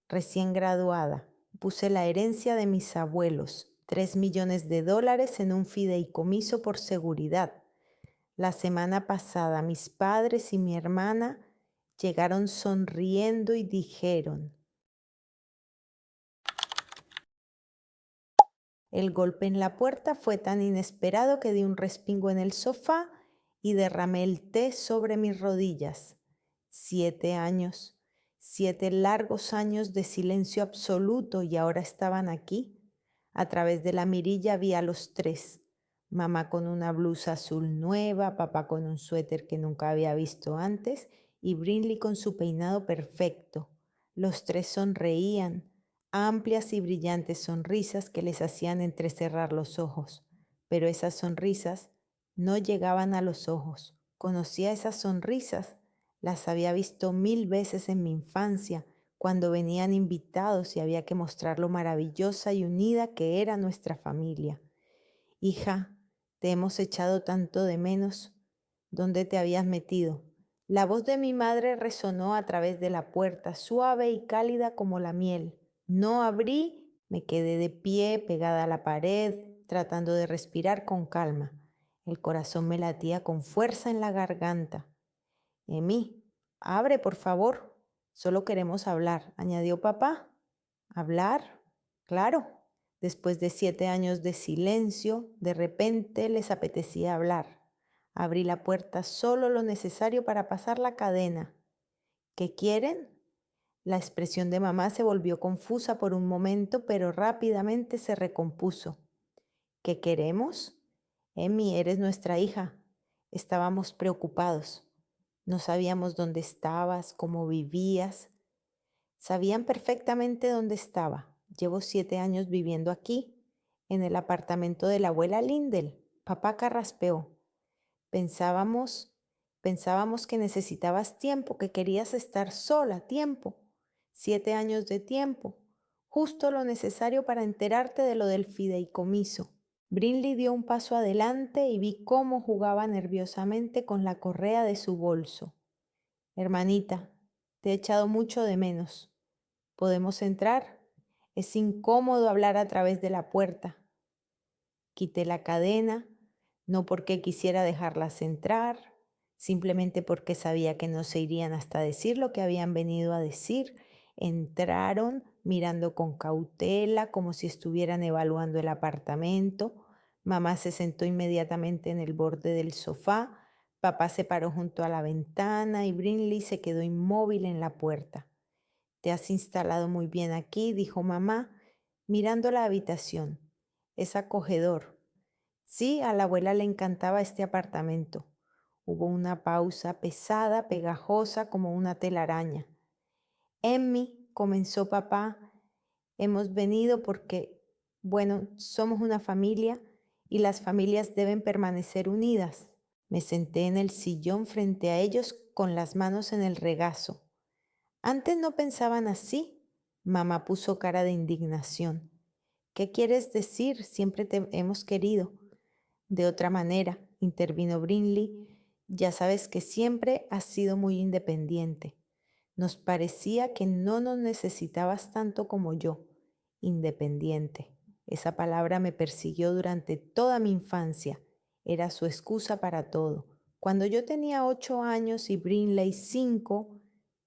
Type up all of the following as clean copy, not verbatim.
recién graduada. Puse la herencia de mis abuelos, $3 millones en un fideicomiso por seguridad. La semana pasada mis padres y mi hermana llegaron sonriendo y dijeron, el golpe en la puerta fue tan inesperado que di un respingo en el sofá y derramé el té sobre mis rodillas. 7 años, 7 largos años de silencio absoluto y ahora estaban aquí. A través de la mirilla vi a los tres. Mamá con una blusa azul nueva, papá con un suéter que nunca había visto antes y Brinley con su peinado perfecto. Los tres sonreían, amplias y brillantes sonrisas que les hacían entrecerrar los ojos, pero esas sonrisas no llegaban a los ojos. Conocía esas sonrisas, las había visto 1000 veces en mi infancia, cuando venían invitados y había que mostrar lo maravillosa y unida que era nuestra familia. Hija, te hemos echado tanto de menos. ¿Dónde te habías metido? La voz de mi madre resonó a través de la puerta, suave y cálida como la miel. No abrí, me quedé de pie, pegada a la pared, tratando de respirar con calma. El corazón me latía con fuerza en la garganta. Emi, abre, por favor. Solo queremos hablar, añadió papá. ¿Hablar? Claro. Después de 7 años de silencio, de repente les apetecía hablar. Abrí la puerta solo lo necesario para pasar la cadena. ¿Qué quieren? La expresión de mamá se volvió confusa por un momento, pero rápidamente se recompuso. ¿Qué queremos? Emi, eres nuestra hija. Estábamos preocupados. No sabíamos dónde estabas, cómo vivías. Sabían perfectamente dónde estaba. Llevo 7 años viviendo aquí, en el apartamento de la abuela Lindel. Papá carraspeó. Pensábamos, pensábamos que necesitabas tiempo, que querías estar sola, tiempo. 7 años de tiempo, justo lo necesario para enterarte de lo del fideicomiso. Brinley dio un paso adelante y vi cómo jugaba nerviosamente con la correa de su bolso. Hermanita, te he echado mucho de menos. ¿Podemos entrar? Es incómodo hablar a través de la puerta. Quité la cadena, no porque quisiera dejarlas entrar, simplemente porque sabía que no se irían hasta decir lo que habían venido a decir. Entraron mirando con cautela, como si estuvieran evaluando el apartamento. Mamá se sentó inmediatamente en el borde del sofá, papá se paró junto a la ventana y Brinley se quedó inmóvil en la puerta. Te has instalado muy bien aquí, dijo mamá, mirando la habitación. Es acogedor. Sí, a la abuela le encantaba este apartamento. Hubo una pausa pesada, pegajosa como una telaraña. Emmy, comenzó papá, hemos venido porque, bueno, somos una familia y las familias deben permanecer unidas. Me senté en el sillón frente a ellos con las manos en el regazo. Antes no pensaban así. Mamá puso cara de indignación. ¿Qué quieres decir? Siempre te hemos querido. De otra manera, intervino Brinley, ya sabes que siempre has sido muy independiente. Nos parecía que no nos necesitabas tanto como yo. Independiente. Esa palabra me persiguió durante toda mi infancia. Era su excusa para todo. Cuando yo tenía 8 años y Brinley 5,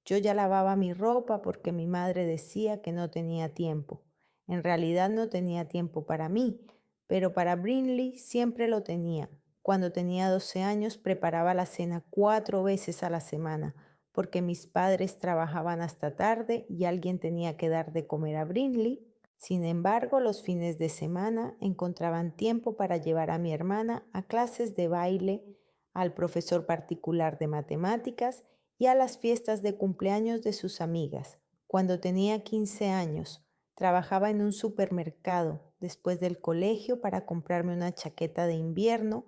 yo ya lavaba mi ropa porque mi madre decía que no tenía tiempo. En realidad no tenía tiempo para mí, pero para Brinley siempre lo tenía. Cuando tenía 12 años preparaba la cena 4 veces a la semana, porque mis padres trabajaban hasta tarde y alguien tenía que dar de comer a Brinley. Sin embargo, los fines de semana encontraban tiempo para llevar a mi hermana a clases de baile, al profesor particular de matemáticas y a las fiestas de cumpleaños de sus amigas. Cuando tenía 15 años, trabajaba en un supermercado después del colegio para comprarme una chaqueta de invierno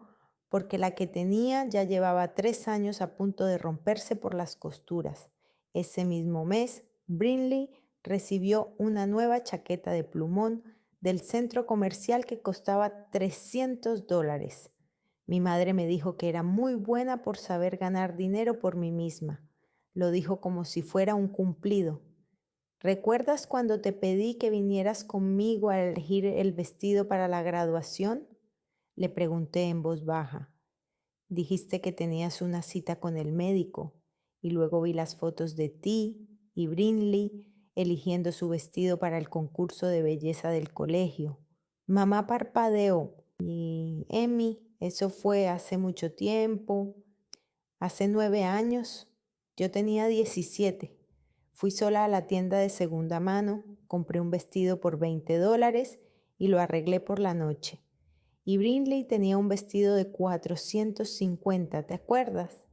porque la que tenía ya llevaba 3 años a punto de romperse por las costuras. Ese mismo mes, Brinley recibió una nueva chaqueta de plumón del centro comercial que costaba $300. Mi madre me dijo que era muy buena por saber ganar dinero por mí misma. Lo dijo como si fuera un cumplido. ¿Recuerdas cuando te pedí que vinieras conmigo a elegir el vestido para la graduación? Le pregunté en voz baja. Dijiste que tenías una cita con el médico y luego vi las fotos de ti y Brinley eligiendo su vestido para el concurso de belleza del colegio. Mamá parpadeó y Emmy, eso fue hace mucho tiempo, hace 9 años. Yo tenía 17. Fui sola a la tienda de segunda mano, compré un vestido por $20 y lo arreglé por la noche. Y Brinley tenía un vestido de 450, ¿te acuerdas?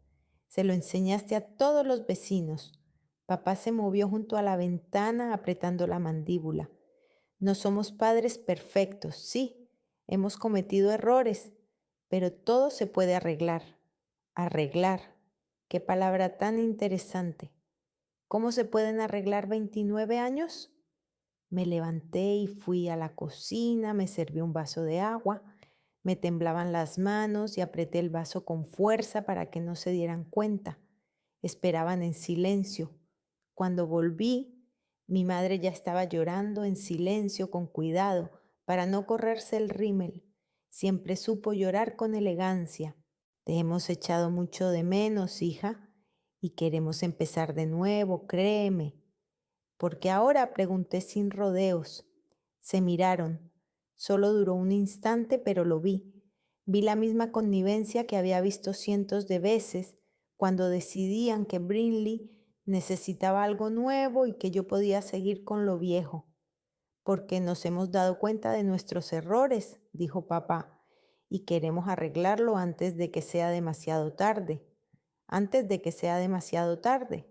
Se lo enseñaste a todos los vecinos. Papá se movió junto a la ventana apretando la mandíbula. No somos padres perfectos, sí, hemos cometido errores, pero todo se puede arreglar. Arreglar. Qué palabra tan interesante. ¿Cómo se pueden arreglar 29 años? Me levanté y fui a la cocina, me serví un vaso de agua, me temblaban las manos y apreté el vaso con fuerza para que no se dieran cuenta. Esperaban en silencio. Cuando volví, mi madre ya estaba llorando en silencio, con cuidado, para no correrse el rímel. Siempre supo llorar con elegancia. Te hemos echado mucho de menos, hija, y queremos empezar de nuevo, créeme. Porque ahora? Pregunté sin rodeos. Se miraron. Solo duró un instante, pero lo vi. Vi la misma connivencia que había visto cientos de veces cuando decidían que Brinley necesitaba algo nuevo y que yo podía seguir con lo viejo. Porque nos hemos dado cuenta de nuestros errores, dijo papá, y queremos arreglarlo antes de que sea demasiado tarde. Antes de que sea demasiado tarde.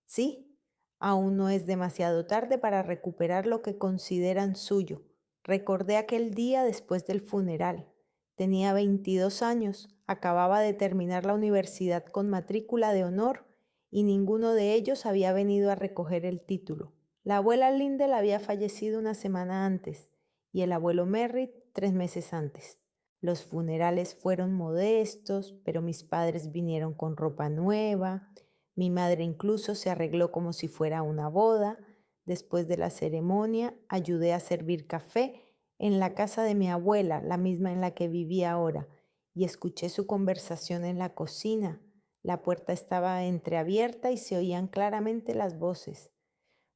Sí, aún no es demasiado tarde para recuperar lo que consideran suyo. Recordé aquel día después del funeral. Tenía 22 años, acababa de terminar la universidad con matrícula de honor y ninguno de ellos había venido a recoger el título. La abuela Lindell había fallecido una semana antes y el abuelo Merritt 3 meses antes. Los funerales fueron modestos, pero mis padres vinieron con ropa nueva. Mi madre incluso se arregló como si fuera una boda. Después de la ceremonia, ayudé a servir café en la casa de mi abuela, la misma en la que vivía ahora, y escuché su conversación en la cocina. La puerta estaba entreabierta y se oían claramente las voces.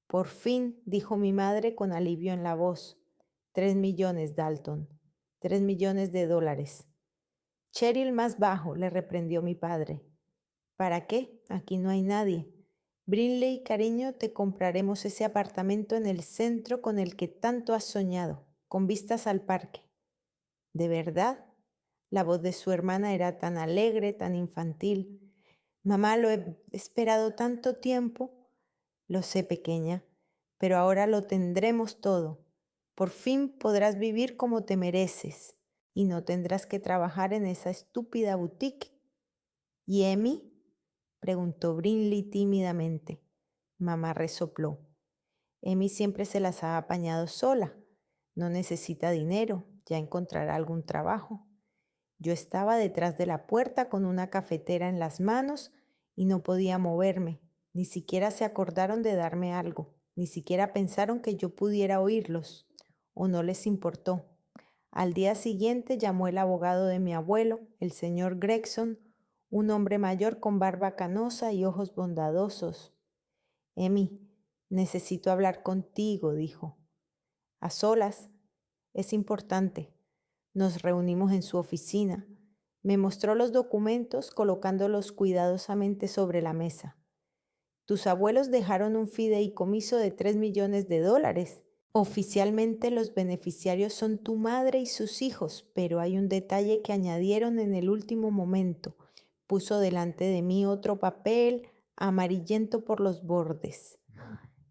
Por fin, dijo mi madre con alivio en la voz. 3 millones, Dalton. 3 millones de dólares. Cheryl más bajo, le reprendió mi padre. ¿Para qué? Aquí no hay nadie. Brinley, cariño, te compraremos ese apartamento en el centro con el que tanto has soñado, con vistas al parque. ¿De verdad? La voz de su hermana era tan alegre, tan infantil. Mamá, lo he esperado tanto tiempo. Lo sé, pequeña, pero ahora lo tendremos todo. Por fin podrás vivir como te mereces y no tendrás que trabajar en esa estúpida boutique. ¿Y Emmy? Preguntó Brinley tímidamente. Mamá resopló. Emmy siempre se las ha apañado sola. No necesita dinero, ya encontrará algún trabajo. Yo estaba detrás de la puerta con una cafetera en las manos y no podía moverme. Ni siquiera se acordaron de darme algo. Ni siquiera pensaron que yo pudiera oírlos. O no les importó. Al día siguiente llamó el abogado de mi abuelo, el señor Gregson, un hombre mayor con barba canosa y ojos bondadosos. Emmy, necesito hablar contigo, dijo. A solas. Es importante. Nos reunimos en su oficina. Me mostró los documentos colocándolos cuidadosamente sobre la mesa. Tus abuelos dejaron un fideicomiso de 3 millones de dólares. Oficialmente los beneficiarios son tu madre y sus hijos, pero hay un detalle que añadieron en el último momento. Puso delante de mí otro papel amarillento por los bordes.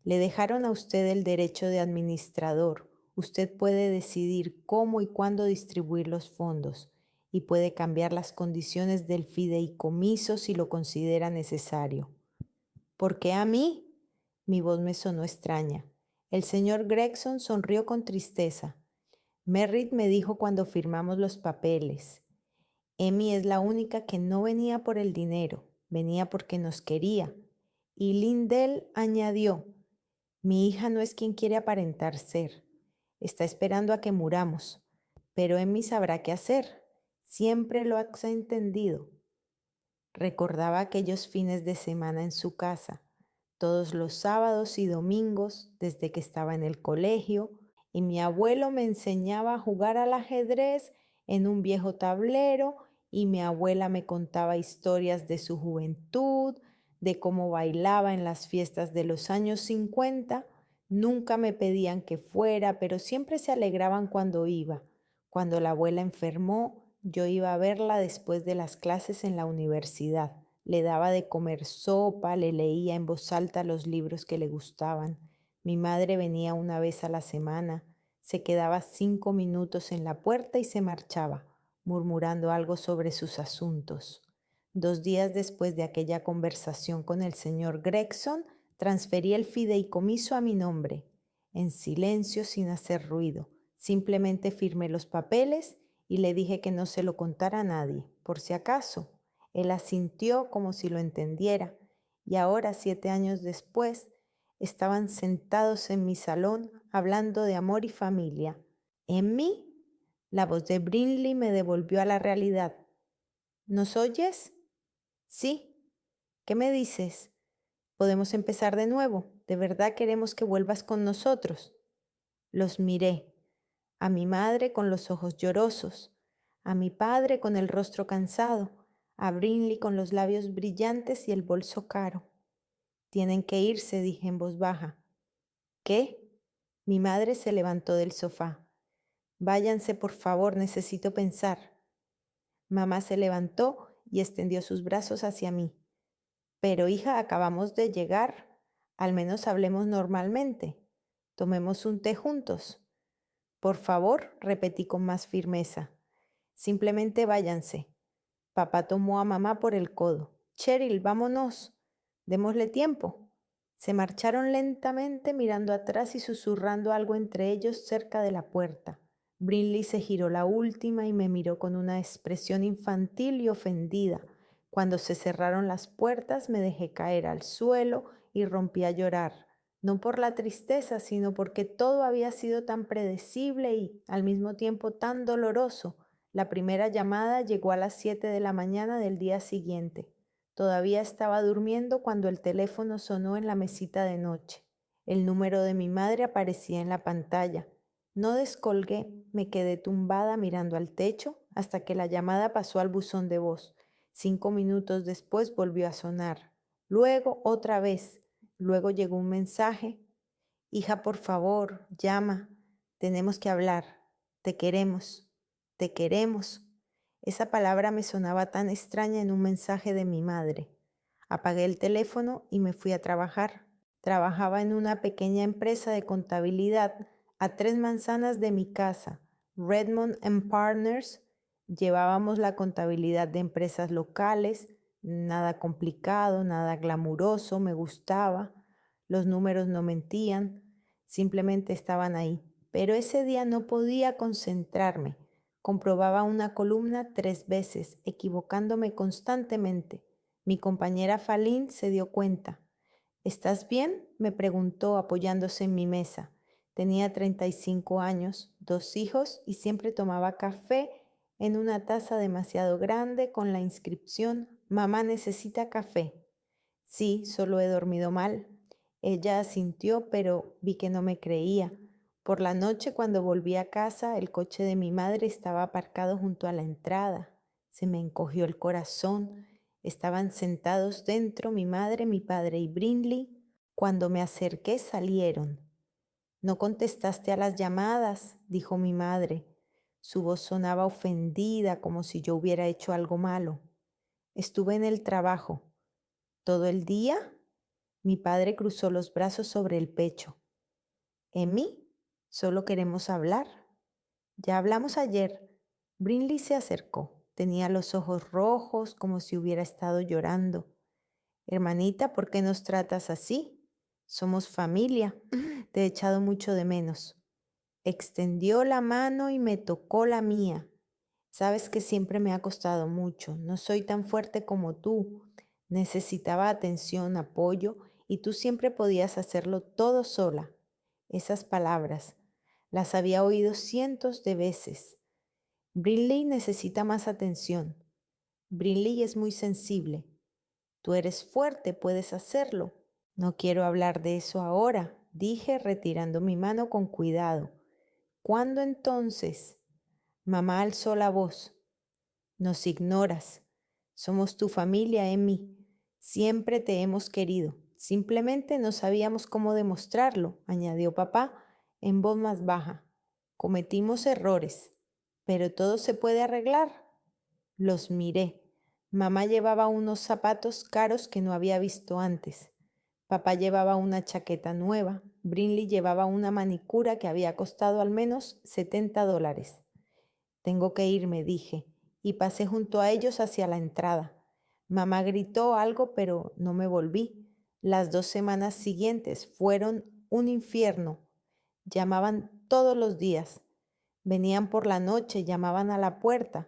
Le dejaron a usted el derecho de administrador. Usted puede decidir cómo y cuándo distribuir los fondos y puede cambiar las condiciones del fideicomiso si lo considera necesario. ¿Por qué a mí? Mi voz me sonó extraña. El señor Gregson sonrió con tristeza. Merritt me dijo cuando firmamos los papeles. Emmy es la única que no venía por el dinero, venía porque nos quería. Y Lindell añadió, Mi hija no es quien quiere aparentar ser. Está esperando a que muramos. Pero Emmy sabrá qué hacer. Siempre lo has entendido. Recordaba aquellos fines de semana en su casa, todos los sábados y domingos desde que estaba en el colegio, y mi abuelo me enseñaba a jugar al ajedrez en un viejo tablero y mi abuela me contaba historias de su juventud, de cómo bailaba en las fiestas de los años 50. Nunca me pedían que fuera, pero siempre se alegraban cuando iba. Cuando la abuela enfermó, yo iba a verla después de las clases en la universidad. Le daba de comer sopa, le leía en voz alta los libros que le gustaban. Mi madre venía una vez a la semana, se quedaba 5 minutos en la puerta y se marchaba, murmurando algo sobre sus asuntos. 2 días después de aquella conversación con el señor Gregson, transferí el fideicomiso a mi nombre, en silencio, sin hacer ruido. Simplemente firmé los papeles y le dije que no se lo contara a nadie, por si acaso. Él asintió como si lo entendiera, y ahora, 7 años después, estaban sentados en mi salón hablando de amor y familia. ¿En mí? La voz de Brinley me devolvió a la realidad. ¿Nos oyes? Sí. ¿Qué me dices? ¿Podemos empezar de nuevo? ¿De verdad queremos que vuelvas con nosotros? Los miré, a mi madre con los ojos llorosos, a mi padre con el rostro cansado, a Brinley con los labios brillantes y el bolso caro. Tienen que irse, dije en voz baja. ¿Qué? Mi madre se levantó del sofá. Váyanse, por favor, necesito pensar. Mamá se levantó y extendió sus brazos hacia mí. Pero hija, acabamos de llegar. Al menos hablemos normalmente. Tomemos un té juntos. Por favor, repetí con más firmeza. Simplemente váyanse. Papá tomó a mamá por el codo. Cheryl, vámonos. Démosle tiempo. Se marcharon lentamente mirando atrás y susurrando algo entre ellos cerca de la puerta. Brinley se giró la última y me miró con una expresión infantil y ofendida. Cuando se cerraron las puertas me dejé caer al suelo y rompí a llorar. No por la tristeza, sino porque todo había sido tan predecible y, al mismo tiempo, tan doloroso. La primera llamada llegó a las 7 de la mañana del día siguiente. Todavía estaba durmiendo cuando el teléfono sonó en la mesita de noche. El número de mi madre aparecía en la pantalla. No descolgué, me quedé tumbada mirando al techo hasta que la llamada pasó al buzón de voz. 5 minutos después volvió a sonar. Luego otra vez. Luego llegó un mensaje. Hija, por favor, llama. Tenemos que hablar. Te queremos. Te queremos. Esa palabra me sonaba tan extraña en un mensaje de mi madre. Apagué el teléfono y me fui a trabajar. Trabajaba en una pequeña empresa de contabilidad a 3 manzanas de mi casa, Redmond and Partners. Llevábamos la contabilidad de empresas locales, nada complicado, nada glamuroso, me gustaba. Los números no mentían, simplemente estaban ahí. Pero ese día no podía concentrarme. Comprobaba una columna 3 veces, equivocándome constantemente. Mi compañera Falín se dio cuenta. ¿Estás bien?, me preguntó apoyándose en mi mesa. Tenía 35 años, 2 hijos y siempre tomaba café en una taza demasiado grande con la inscripción «Mamá necesita café». Sí, solo he dormido mal. Ella asintió, pero vi que no me creía. Por la noche, cuando volví a casa, el coche de mi madre estaba aparcado junto a la entrada. Se me encogió el corazón. Estaban sentados dentro mi madre, mi padre y Brinley. Cuando me acerqué, salieron. «No contestaste a las llamadas», dijo mi madre. Su voz sonaba ofendida, como si yo hubiera hecho algo malo. «Estuve en el trabajo». «¿Todo el día?». Mi padre cruzó los brazos sobre el pecho. «Emmy, solo queremos hablar». «Ya hablamos ayer». Brinley se acercó. Tenía los ojos rojos como si hubiera estado llorando. «Hermanita, ¿por qué nos tratas así? Somos familia. Te he echado mucho de menos». Extendió la mano y me tocó la mía. «Sabes que siempre me ha costado mucho. No soy tan fuerte como tú. Necesitaba atención, apoyo y tú siempre podías hacerlo todo sola. Esas palabras las había oído cientos de veces. Brinley necesita más atención. Brinley es muy sensible. Tú eres fuerte, puedes hacerlo. No quiero hablar de eso ahora, dije retirando mi mano con cuidado. ¿Cuándo entonces? Mamá alzó la voz. Nos ignoras. Somos tu familia, Emmy. Siempre te hemos querido. Simplemente no sabíamos cómo demostrarlo, añadió papá en voz más baja. Cometimos errores, pero todo se puede arreglar. Los miré. Mamá llevaba unos zapatos caros que no había visto antes. Papá llevaba una chaqueta nueva. Brinley llevaba una manicura que había costado al menos $70. Tengo que irme, dije, y pasé junto a ellos hacia la entrada. Mamá gritó algo, pero no me volví. Las 2 semanas siguientes fueron un infierno. Llamaban todos los días. Venían por la noche, llamaban a la puerta.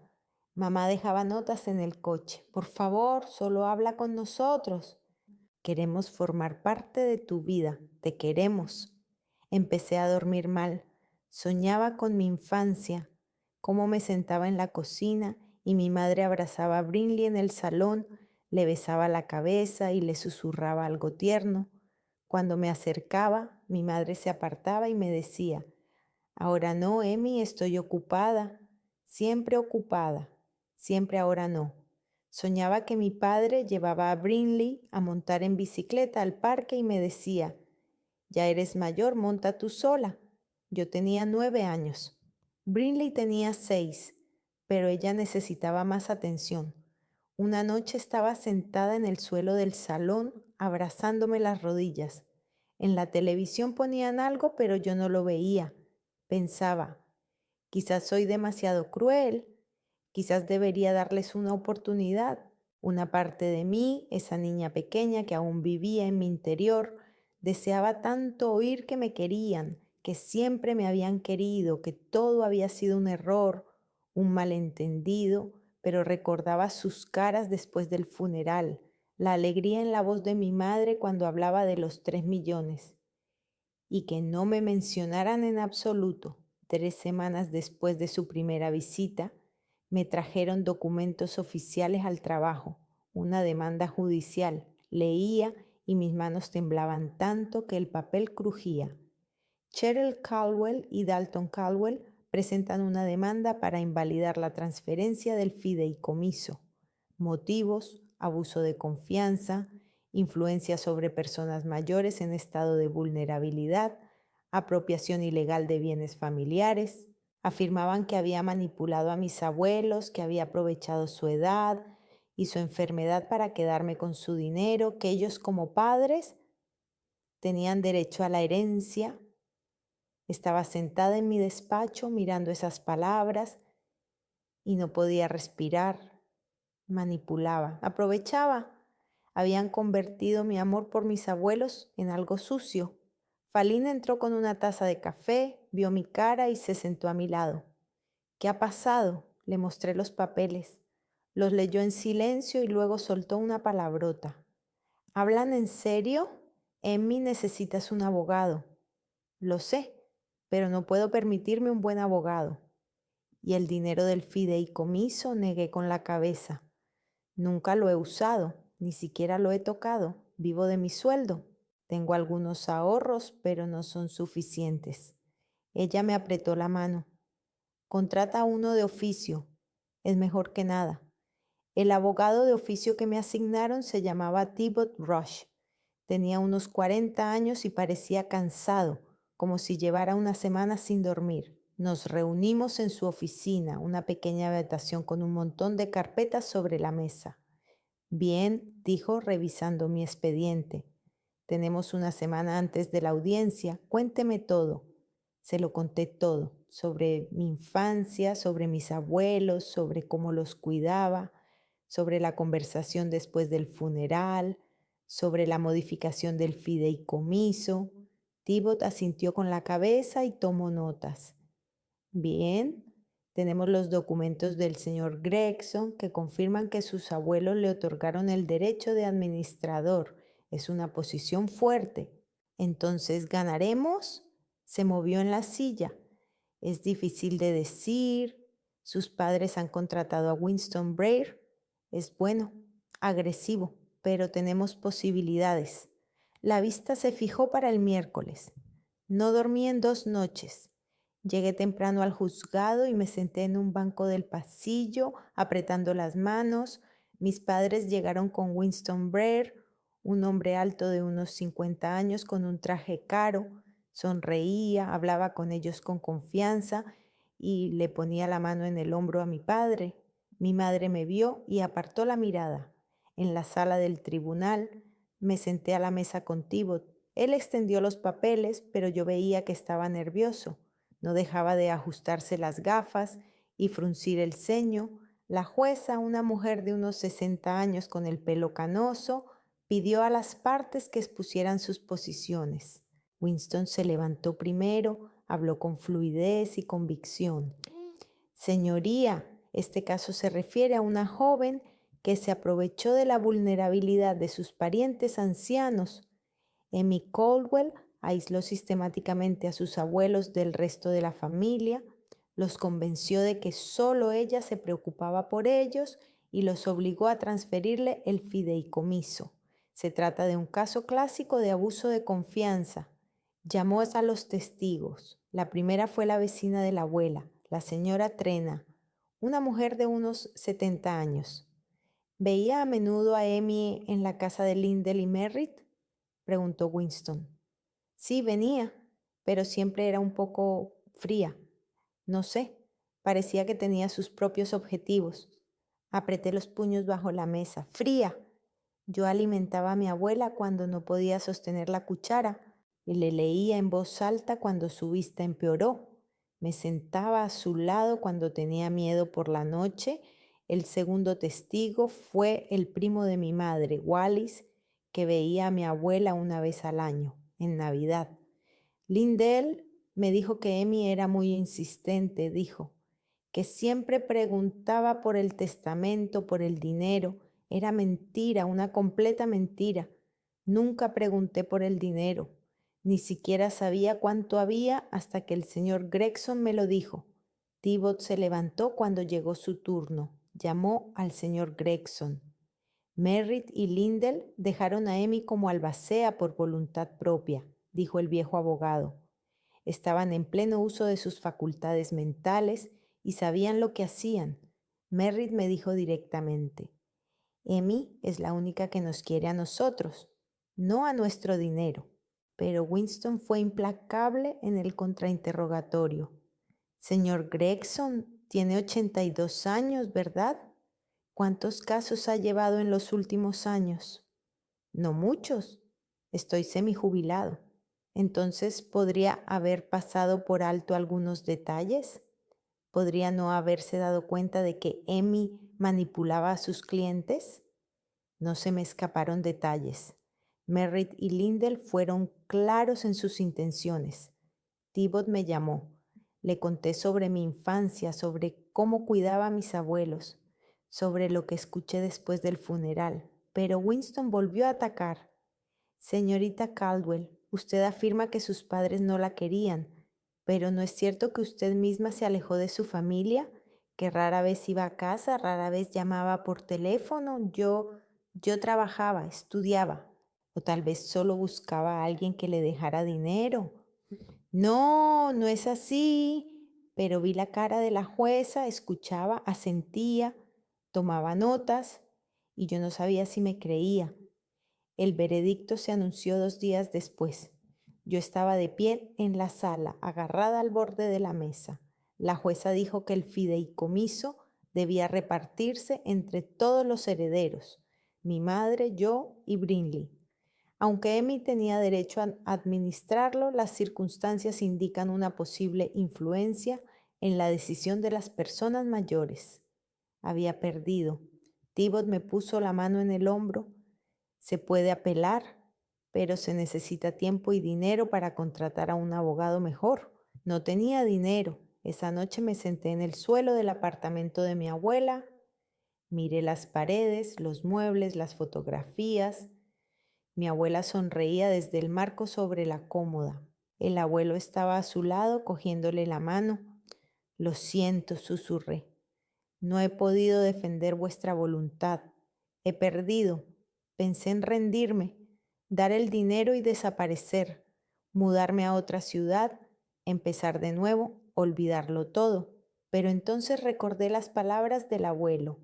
Mamá dejaba notas en el coche. Por favor, solo habla con nosotros. Queremos formar parte de tu vida, te queremos. Empecé a dormir mal. Soñaba con mi infancia, cómo me sentaba en la cocina y mi madre abrazaba a Brinley en el salón, le besaba la cabeza y le susurraba algo tierno. Cuando me acercaba, mi madre se apartaba y me decía, ahora no, Emmy, estoy ocupada, siempre ahora no. Soñaba que mi padre llevaba a Brinley a montar en bicicleta al parque y me decía, ya eres mayor, monta tú sola. Yo tenía 9 años. Brinley tenía 6, pero ella necesitaba más atención. Una noche estaba sentada en el suelo del salón, abrazándome las rodillas. En la televisión ponían algo, pero yo no lo veía. Pensaba, quizás soy demasiado cruel, quizás debería darles una oportunidad. Una parte de mí, esa niña pequeña que aún vivía en mi interior, deseaba tanto oír que me querían, que siempre me habían querido, que todo había sido un error, un malentendido, pero recordaba sus caras después del funeral, la alegría en la voz de mi madre cuando hablaba de los 3 millones, y que no me mencionaran en absoluto. 3 semanas después de su primera visita, me trajeron documentos oficiales al trabajo, una demanda judicial. Leía y mis manos temblaban tanto que el papel crujía. Cheryl Caldwell y Dalton Caldwell presentan una demanda para invalidar la transferencia del fideicomiso. Motivos: abuso de confianza, influencia sobre personas mayores en estado de vulnerabilidad, apropiación ilegal de bienes familiares. Afirmaban que había manipulado a mis abuelos, que había aprovechado su edad y su enfermedad para quedarme con su dinero, que ellos como padres tenían derecho a la herencia. Estaba sentada en mi despacho mirando esas palabras y no podía respirar. Manipulaba, aprovechaba. Habían convertido mi amor por mis abuelos en algo sucio. Falina entró con una taza de café, vio mi cara y se sentó a mi lado. ¿Qué ha pasado? Le mostré los papeles. Los leyó en silencio y luego soltó una palabrota. ¿Hablan en serio? Emmy, necesitas un abogado. Lo sé, pero no puedo permitirme un buen abogado. ¿Y el dinero del fideicomiso? Negué con la cabeza. Nunca lo he usado, ni siquiera lo he tocado. Vivo de mi sueldo. Tengo algunos ahorros, pero no son suficientes. Ella me apretó la mano. Contrata a uno de oficio. Es mejor que nada. El abogado de oficio que me asignaron se llamaba Thibaut Rush. Tenía unos 40 años y parecía cansado, como si llevara una semana sin dormir. Nos reunimos en su oficina, una pequeña habitación con un montón de carpetas sobre la mesa. Bien, dijo revisando mi expediente. Tenemos una semana antes de la audiencia. Cuénteme todo. Se lo conté todo, sobre mi infancia, sobre mis abuelos, sobre cómo los cuidaba, sobre la conversación después del funeral, sobre la modificación del fideicomiso. Thibaut asintió con la cabeza y tomó notas. Bien, tenemos los documentos del señor Gregson que confirman que sus abuelos le otorgaron el derecho de administrador, Es una posición fuerte. Entonces, ¿ganaremos? Se movió en la silla. Es difícil de decir. Sus padres han contratado a Winston Brer. Es bueno, agresivo, pero tenemos posibilidades. La vista se fijó para el miércoles. No dormí en 2 noches. Llegué temprano al juzgado y me senté en un banco del pasillo, apretando las manos. Mis padres llegaron con Winston Brer, un hombre alto de unos 50 años con un traje caro. Sonreía, hablaba con ellos con confianza y le ponía la mano en el hombro a mi padre. Mi madre me vio y apartó la mirada. En la sala del tribunal me senté a la mesa con Tibot. Él extendió los papeles, pero yo veía que estaba nervioso. No dejaba de ajustarse las gafas y fruncir el ceño. La jueza, una mujer de unos 60 años con el pelo canoso, pidió a las partes que expusieran sus posiciones. Winston se levantó primero, habló con fluidez y convicción. Señoría, este caso se refiere a una joven que se aprovechó de la vulnerabilidad de sus parientes ancianos. Amy Caldwell aisló sistemáticamente a sus abuelos del resto de la familia, los convenció de que solo ella se preocupaba por ellos y los obligó a transferirle el fideicomiso. Se trata de un caso clásico de abuso de confianza. Llamó a los testigos. La primera fue la vecina de la abuela, la señora Trena, una mujer de unos 70 años. ¿Veía a menudo a Amy en la casa de Lindell y Merritt?, preguntó Winston. Sí, venía, pero siempre era un poco fría. No sé, parecía que tenía sus propios objetivos. Apreté los puños bajo la mesa. ¡Fría! Yo alimentaba a mi abuela cuando no podía sostener la cuchara y le leía en voz alta cuando su vista empeoró. Me sentaba a su lado cuando tenía miedo por la noche. El segundo testigo fue el primo de mi madre, Wallis, que veía a mi abuela una vez al año, en Navidad. Lindell me dijo que Amy era muy insistente, dijo, que siempre preguntaba por el testamento, por el dinero. Era mentira, una completa mentira. Nunca pregunté por el dinero. Ni siquiera sabía cuánto había hasta que el señor Gregson me lo dijo. Tibot se levantó cuando llegó su turno. Llamó al señor Gregson. Merritt y Lindell dejaron a Amy como albacea por voluntad propia, dijo el viejo abogado. Estaban en pleno uso de sus facultades mentales y sabían lo que hacían. Merritt me dijo directamente, Amy es la única que nos quiere a nosotros, no a nuestro dinero. Pero Winston fue implacable en el contrainterrogatorio. Señor Gregson, tiene 82 años, ¿verdad? ¿Cuántos casos ha llevado en los últimos años? No muchos. Estoy semijubilado. Entonces, ¿podría haber pasado por alto algunos detalles? ¿Podría no haberse dado cuenta de que Amy manipulaba a sus clientes? No se me escaparon detalles. Merritt y Lindell fueron claros en sus intenciones. Tibot me llamó. Le conté sobre mi infancia, sobre cómo cuidaba a mis abuelos, sobre lo que escuché después del funeral. Pero Winston volvió a atacar. Señorita Caldwell, usted afirma que sus padres no la querían, pero ¿no es cierto que usted misma se alejó de su familia? Que rara vez iba a casa, rara vez llamaba por teléfono. Yo trabajaba, estudiaba, o tal vez solo buscaba a alguien que le dejara dinero. No, no es así. Pero vi la cara de la jueza, escuchaba, asentía, tomaba notas, y yo no sabía si me creía. El veredicto se anunció 2 días después. Yo estaba de pie en la sala, agarrada al borde de la mesa. La jueza dijo que el fideicomiso debía repartirse entre todos los herederos, mi madre, yo y Brinley. Aunque Amy tenía derecho a administrarlo, las circunstancias indican una posible influencia en la decisión de las personas mayores. Había perdido. Tibot me puso la mano en el hombro. Se puede apelar, pero se necesita tiempo y dinero para contratar a un abogado mejor. No tenía dinero. Esa noche me senté en el suelo del apartamento de mi abuela, miré las paredes, los muebles, las fotografías. Mi abuela sonreía desde el marco sobre la cómoda. El abuelo estaba a su lado cogiéndole la mano. Lo siento, susurré. No he podido defender vuestra voluntad. He perdido. Pensé en rendirme, dar el dinero y desaparecer, mudarme a otra ciudad, empezar de nuevo, olvidarlo todo. Pero entonces recordé las palabras del abuelo.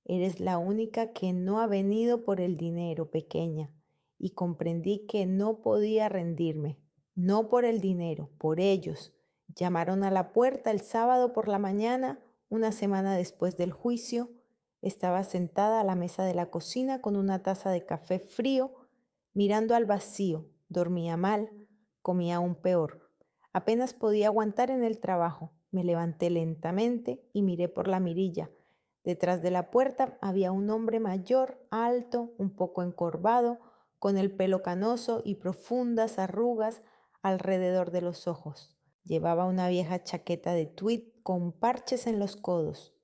Eres la única que no ha venido por el dinero, pequeña. Y comprendí que no podía rendirme. No por el dinero, por ellos. Llamaron a la puerta el sábado por la mañana, una semana después del juicio. Estaba sentada a la mesa de la cocina con una taza de café frío, mirando al vacío. Dormía mal, comía aún peor. Apenas podía aguantar en el trabajo. Me levanté lentamente y miré por la mirilla. Detrás de la puerta había un hombre mayor, alto, un poco encorvado, con el pelo canoso y profundas arrugas alrededor de los ojos. Llevaba una vieja chaqueta de tweed con parches en los codos.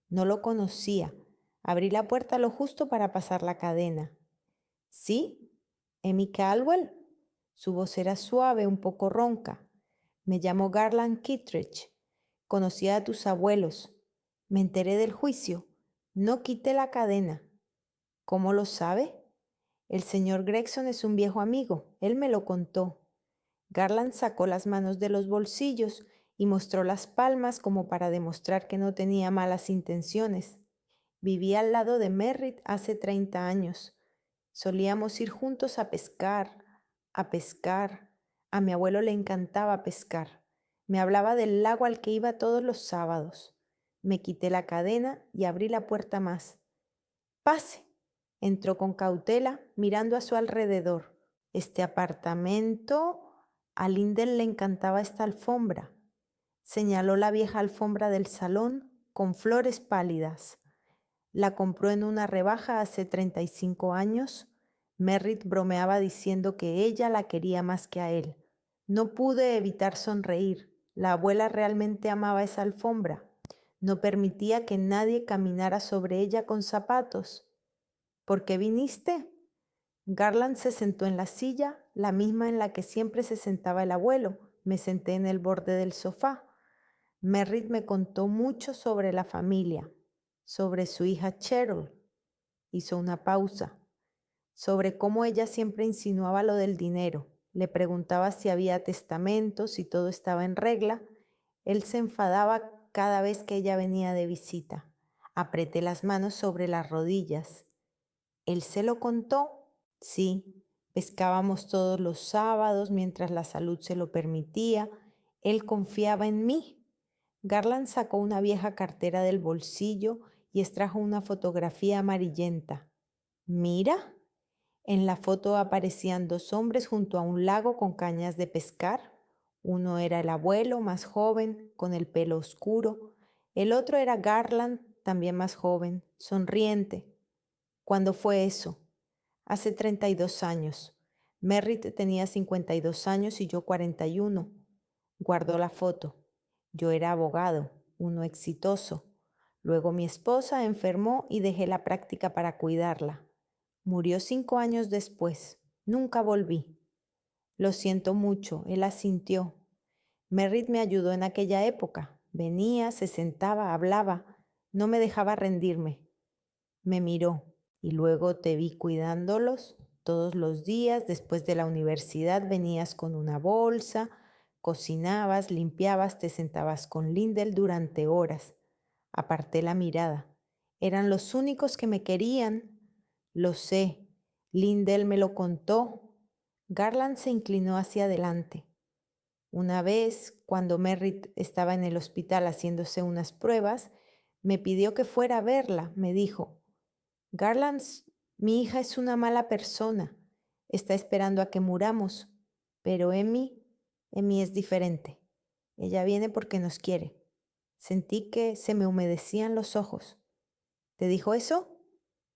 No lo conocía. Abrí la puerta lo justo para pasar la cadena. ¿Sí? ¿Emmy Caldwell? Su voz era suave, un poco ronca. Me llamo Garland Kittredge. Conocí a tus abuelos. Me enteré del juicio. No quité la cadena. ¿Cómo lo sabe? El señor Gregson es un viejo amigo. Él me lo contó. Garland sacó las manos de los bolsillos y mostró las palmas como para demostrar que no tenía malas intenciones. Vivía al lado de Merritt hace 30 años. Solíamos ir juntos a pescar, a pescar. A mi abuelo le encantaba pescar. Me hablaba del lago al que iba todos los sábados. Me quité la cadena y abrí la puerta más. Pase. Entró con cautela, mirando a su alrededor. Este apartamento... A Lindell le encantaba esta alfombra. Señaló la vieja alfombra del salón con flores pálidas. La compró en una rebaja hace 35 años. Merritt bromeaba diciendo que ella la quería más que a él. No pude evitar sonreír. La abuela realmente amaba esa alfombra. No permitía que nadie caminara sobre ella con zapatos. ¿Por qué viniste? Garland se sentó en la silla, la misma en la que siempre se sentaba el abuelo. Me senté en el borde del sofá. Merritt me contó mucho sobre la familia, sobre su hija Cheryl. Hizo una pausa. Sobre cómo ella siempre insinuaba lo del dinero. Le preguntaba si había testamento, si todo estaba en regla. Él se enfadaba cada vez que ella venía de visita. Apreté las manos sobre las rodillas. ¿Él se lo contó? Sí. Pescábamos todos los sábados mientras la salud se lo permitía. Él confiaba en mí. Garland sacó una vieja cartera del bolsillo y extrajo una fotografía amarillenta. Mira. En la foto aparecían dos hombres junto a un lago con cañas de pescar. Uno era el abuelo, más joven, con el pelo oscuro. El otro era Garland, también más joven, sonriente. ¿Cuándo fue eso? Hace 32 años. Merritt tenía 52 años y yo 41. Guardó la foto. Yo era abogado, uno exitoso. Luego mi esposa enfermó y dejé la práctica para cuidarla. Murió 5 años después. Nunca volví. Lo siento mucho, él asintió. Merritt me ayudó en aquella época. Venía, se sentaba, hablaba. No me dejaba rendirme. Me miró. Y luego te vi cuidándolos todos los días. Después de la universidad venías con una bolsa, cocinabas, limpiabas, te sentabas con Lindell durante horas. Aparté la mirada. Eran los únicos que me querían. Lo sé. Lindell me lo contó. Garland se inclinó hacia adelante. Una vez, cuando Merritt estaba en el hospital haciéndose unas pruebas, me pidió que fuera a verla. Me dijo, Garland, mi hija es una mala persona. Está esperando a que muramos. Pero Emmy es diferente. Ella viene porque nos quiere. Sentí que se me humedecían los ojos. ¿Te dijo eso?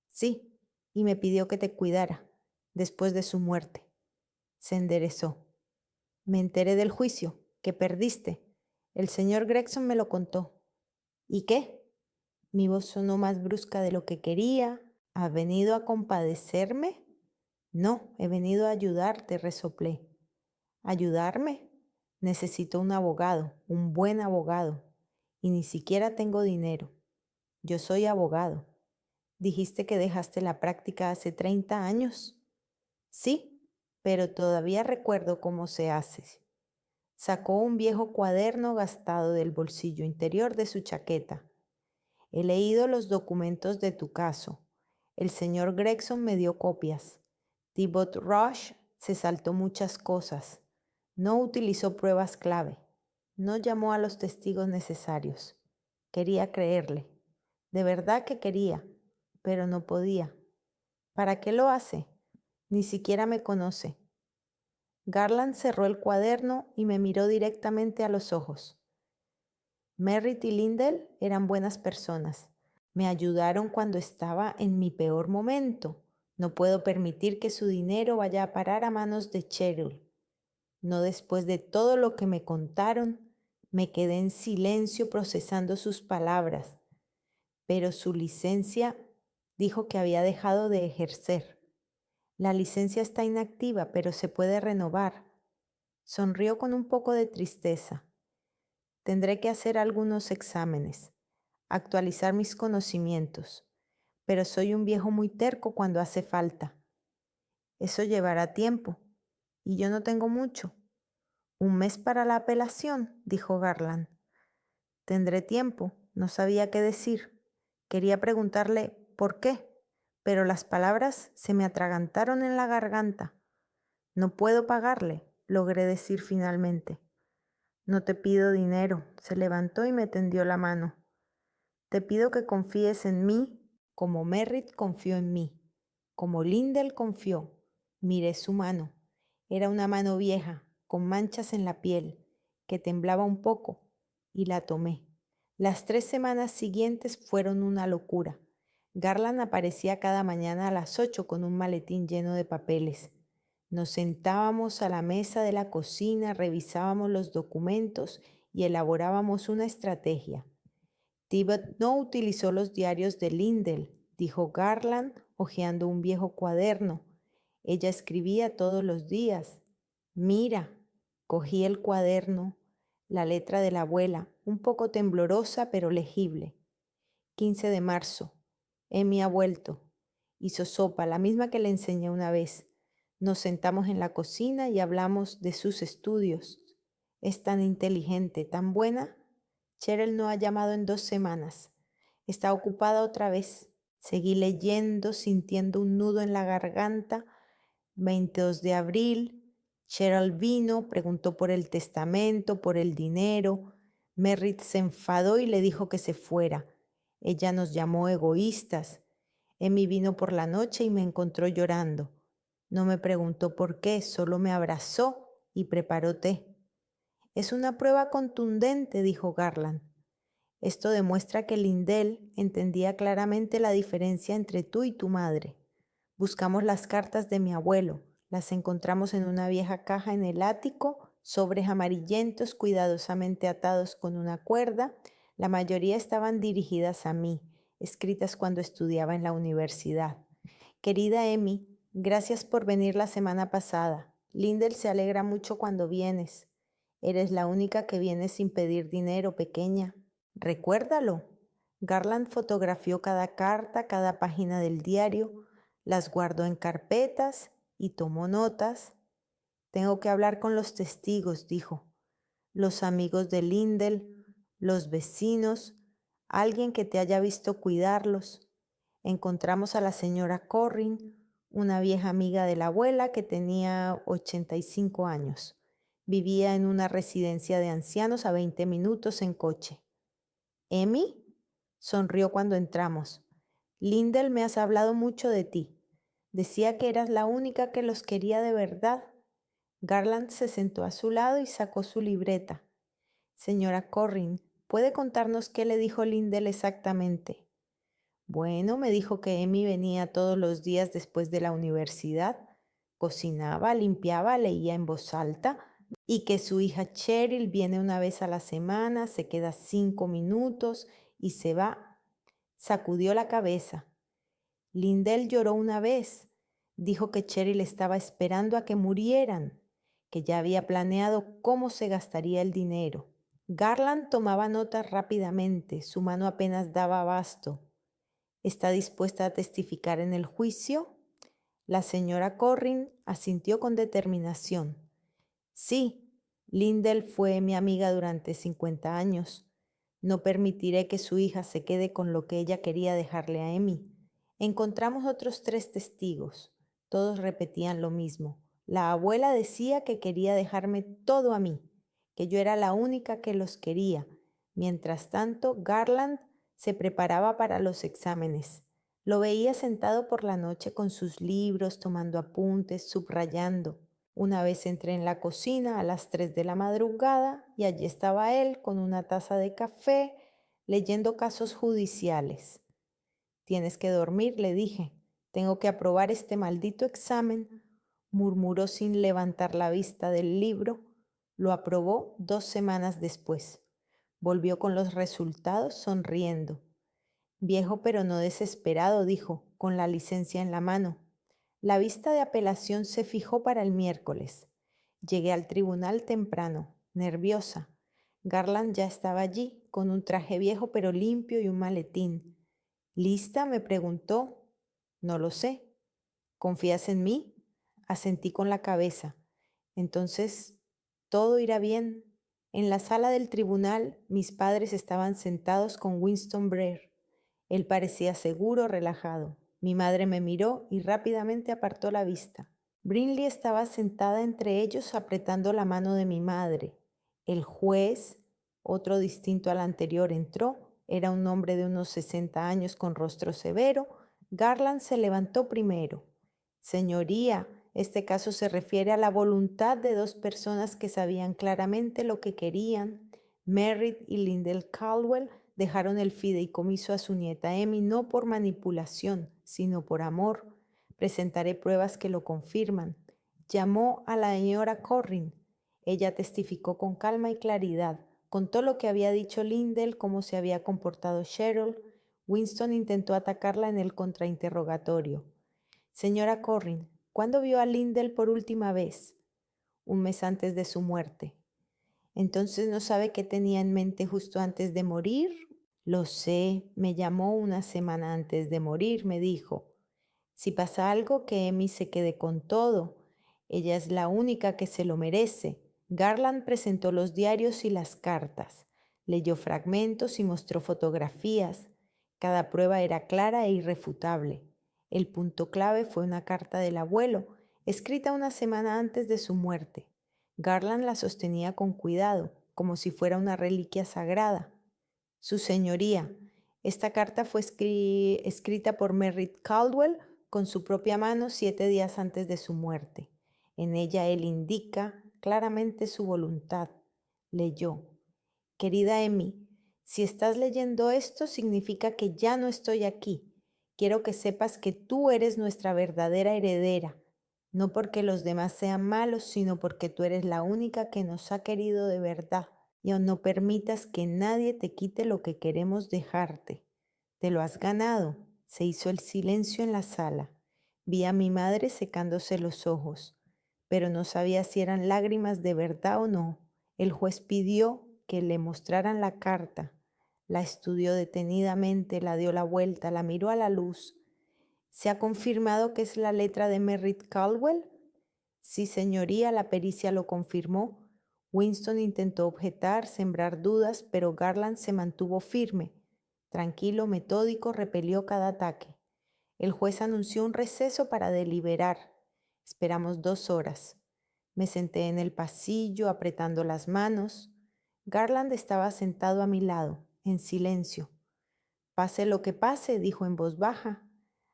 Sí, y me pidió que te cuidara después de su muerte. Se enderezó. Me enteré del juicio, que perdiste. El señor Gregson me lo contó. ¿Y qué? Mi voz sonó más brusca de lo que quería. ¿Ha venido a compadecerme? No, he venido a ayudarte, resoplé. ¿Ayudarme? Necesito un abogado, un buen abogado. Y ni siquiera tengo dinero. Yo soy abogado. Dijiste que dejaste la práctica hace 30 años. Sí, pero todavía recuerdo cómo se hace. Sacó un viejo cuaderno gastado del bolsillo interior de su chaqueta. He leído los documentos de tu caso. El señor Gregson me dio copias. Thibaut Rush se saltó muchas cosas. No utilizó pruebas clave. No llamó a los testigos necesarios. Quería creerle. De verdad que quería, pero no podía. ¿Para qué lo hace? Ni siquiera me conoce. Garland cerró el cuaderno y me miró directamente a los ojos. Merritt y Lindell eran buenas personas. Me ayudaron cuando estaba en mi peor momento. No puedo permitir que su dinero vaya a parar a manos de Cheryl. No después de todo lo que me contaron. Me quedé en silencio procesando sus palabras. Pero su licencia dijo que había dejado de ejercer. La licencia está inactiva, pero se puede renovar. Sonrió con un poco de tristeza. Tendré que hacer algunos exámenes, actualizar mis conocimientos, pero soy un viejo muy terco cuando hace falta. Eso llevará tiempo, y yo no tengo mucho. ¿Un mes para la apelación?, dijo Garland. Tendré tiempo, no sabía qué decir. Quería preguntarle por qué, pero las palabras se me atragantaron en la garganta. No puedo pagarle, logré decir finalmente. No te pido dinero, se levantó y me tendió la mano. Te pido que confíes en mí como Merritt confió en mí, como Lindell confió. Miré su mano. Era una mano vieja, con manchas en la piel, que temblaba un poco, y la tomé. Las 3 semanas siguientes fueron una locura. Garland aparecía cada mañana a las 8 con un maletín lleno de papeles. Nos sentábamos a la mesa de la cocina, revisábamos los documentos y elaborábamos una estrategia. Thibaut no utilizó los diarios de Lindell, dijo Garland, hojeando un viejo cuaderno. Ella escribía todos los días. Mira, cogí el cuaderno, la letra de la abuela, un poco temblorosa pero legible. 15 de marzo. Emi ha vuelto. Hizo sopa, la misma que le enseñé una vez. Nos sentamos en la cocina y hablamos de sus estudios. Es tan inteligente, tan buena. Cheryl no ha llamado en 2 semanas. Está ocupada otra vez. Seguí leyendo, sintiendo un nudo en la garganta. 22 de abril. Cheryl vino, preguntó por el testamento, por el dinero. Merritt se enfadó y le dijo que se fuera. Ella nos llamó egoístas. Emi vino por la noche y me encontró llorando. No me preguntó por qué, solo me abrazó y preparó té. Es una prueba contundente, dijo Garland. Esto demuestra que Lindell entendía claramente la diferencia entre tú y tu madre. Buscamos las cartas de mi abuelo. Las encontramos en una vieja caja en el ático, sobres amarillentos cuidadosamente atados con una cuerda. La mayoría estaban dirigidas a mí, escritas cuando estudiaba en la universidad. Querida Emi, gracias por venir la semana pasada. Lindell se alegra mucho cuando vienes. Eres la única que viene sin pedir dinero, pequeña. Recuérdalo. Garland fotografió cada carta, cada página del diario, las guardó en carpetas y tomó notas. Tengo que hablar con los testigos, dijo. Los amigos de Lindell, los vecinos, alguien que te haya visto cuidarlos. Encontramos a la señora Corrin, una vieja amiga de la abuela que tenía 85 años. Vivía en una residencia de ancianos a 20 minutos en coche. ¿Emi? Sonrió cuando entramos. Lindell me has hablado mucho de ti. Decía que eras la única que los quería de verdad. Garland se sentó a su lado y sacó su libreta. Señora Corrin, ¿puede contarnos qué le dijo Lindell exactamente? Bueno, me dijo que Emi venía todos los días después de la universidad, cocinaba, limpiaba, leía en voz alta, y que su hija Cheryl viene una vez a la semana, se queda 5 minutos y se va. Sacudió la cabeza. Lindell lloró una vez. Dijo que Cheryl estaba esperando a que murieran, que ya había planeado cómo se gastaría el dinero. Garland tomaba notas rápidamente, su mano apenas daba abasto. ¿Está dispuesta a testificar en el juicio? La señora Corrin asintió con determinación. Sí, Lindell fue mi amiga durante 50 años. No permitiré que su hija se quede con lo que ella quería dejarle a Emmy. Encontramos otros 3 testigos. Todos repetían lo mismo. La abuela decía que quería dejarme todo a mí, que yo era la única que los quería. Mientras tanto, Garland se preparaba para los exámenes. Lo veía sentado por la noche con sus libros, tomando apuntes, subrayando. Una vez entré en la cocina a las 3 de la madrugada y allí estaba él con una taza de café leyendo casos judiciales. Tienes que dormir, le dije. Tengo que aprobar este maldito examen, murmuró sin levantar la vista del libro. Lo aprobó 2 semanas después. Volvió con los resultados sonriendo. Viejo pero no desesperado, dijo, con la licencia en la mano. La vista de apelación se fijó para el miércoles. Llegué al tribunal temprano, nerviosa. Garland ya estaba allí, con un traje viejo pero limpio y un maletín. ¿Lista?, me preguntó. No lo sé. ¿Confías en mí? Asentí con la cabeza. Entonces, todo irá bien. En la sala del tribunal, mis padres estaban sentados con Winston Brer. Él parecía seguro, relajado. Mi madre me miró y rápidamente apartó la vista. Brinley estaba sentada entre ellos apretando la mano de mi madre. El juez, otro distinto al anterior, entró. Era un hombre de unos 60 años con rostro severo. Garland se levantó primero. Señoría, este caso se refiere a la voluntad de 2 personas que sabían claramente lo que querían. Merritt y Lindell Caldwell dejaron el fideicomiso a su nieta Emmy no por manipulación, sino por amor. Presentaré pruebas que lo confirman. Llamó a la señora Corrin. Ella testificó con calma y claridad. Contó lo que había dicho Lindell, cómo se había comportado Cheryl. Winston intentó atacarla en el contrainterrogatorio. Señora Corrin, ¿cuándo vio a Lindell por última vez? 1 mes antes de su muerte. ¿Entonces no sabe qué tenía en mente justo antes de morir? Lo sé, me llamó 1 semana antes de morir, me dijo. Si pasa algo, que Emmy se quede con todo. Ella es la única que se lo merece. Garland presentó los diarios y las cartas. Leyó fragmentos y mostró fotografías. Cada prueba era clara e irrefutable. El punto clave fue una carta del abuelo, escrita 1 semana antes de su muerte. Garland la sostenía con cuidado, como si fuera una reliquia sagrada. Su señoría, esta carta fue escrita por Merritt Caldwell con su propia mano 7 días antes de su muerte. En ella él indica claramente su voluntad. Leyó: Querida Emmy, si estás leyendo esto significa que ya no estoy aquí. Quiero que sepas que tú eres nuestra verdadera heredera, no porque los demás sean malos, sino porque tú eres la única que nos ha querido de verdad. Y no permitas que nadie te quite lo que queremos dejarte. Te lo has ganado. Se hizo el silencio en la sala. Vi a mi madre secándose los ojos, pero no sabía si eran lágrimas de verdad o no. El juez pidió que le mostraran la carta. La estudió detenidamente, la dio la vuelta, la miró a la luz. ¿Se ha confirmado que es la letra de Merritt Caldwell? Sí, señoría, la pericia lo confirmó. Winston intentó objetar, sembrar dudas, pero Garland se mantuvo firme. Tranquilo, metódico, repelió cada ataque. El juez anunció un receso para deliberar. Esperamos 2 horas. Me senté en el pasillo, apretando las manos. Garland estaba sentado a mi lado, en silencio. Pase lo que pase, dijo en voz baja.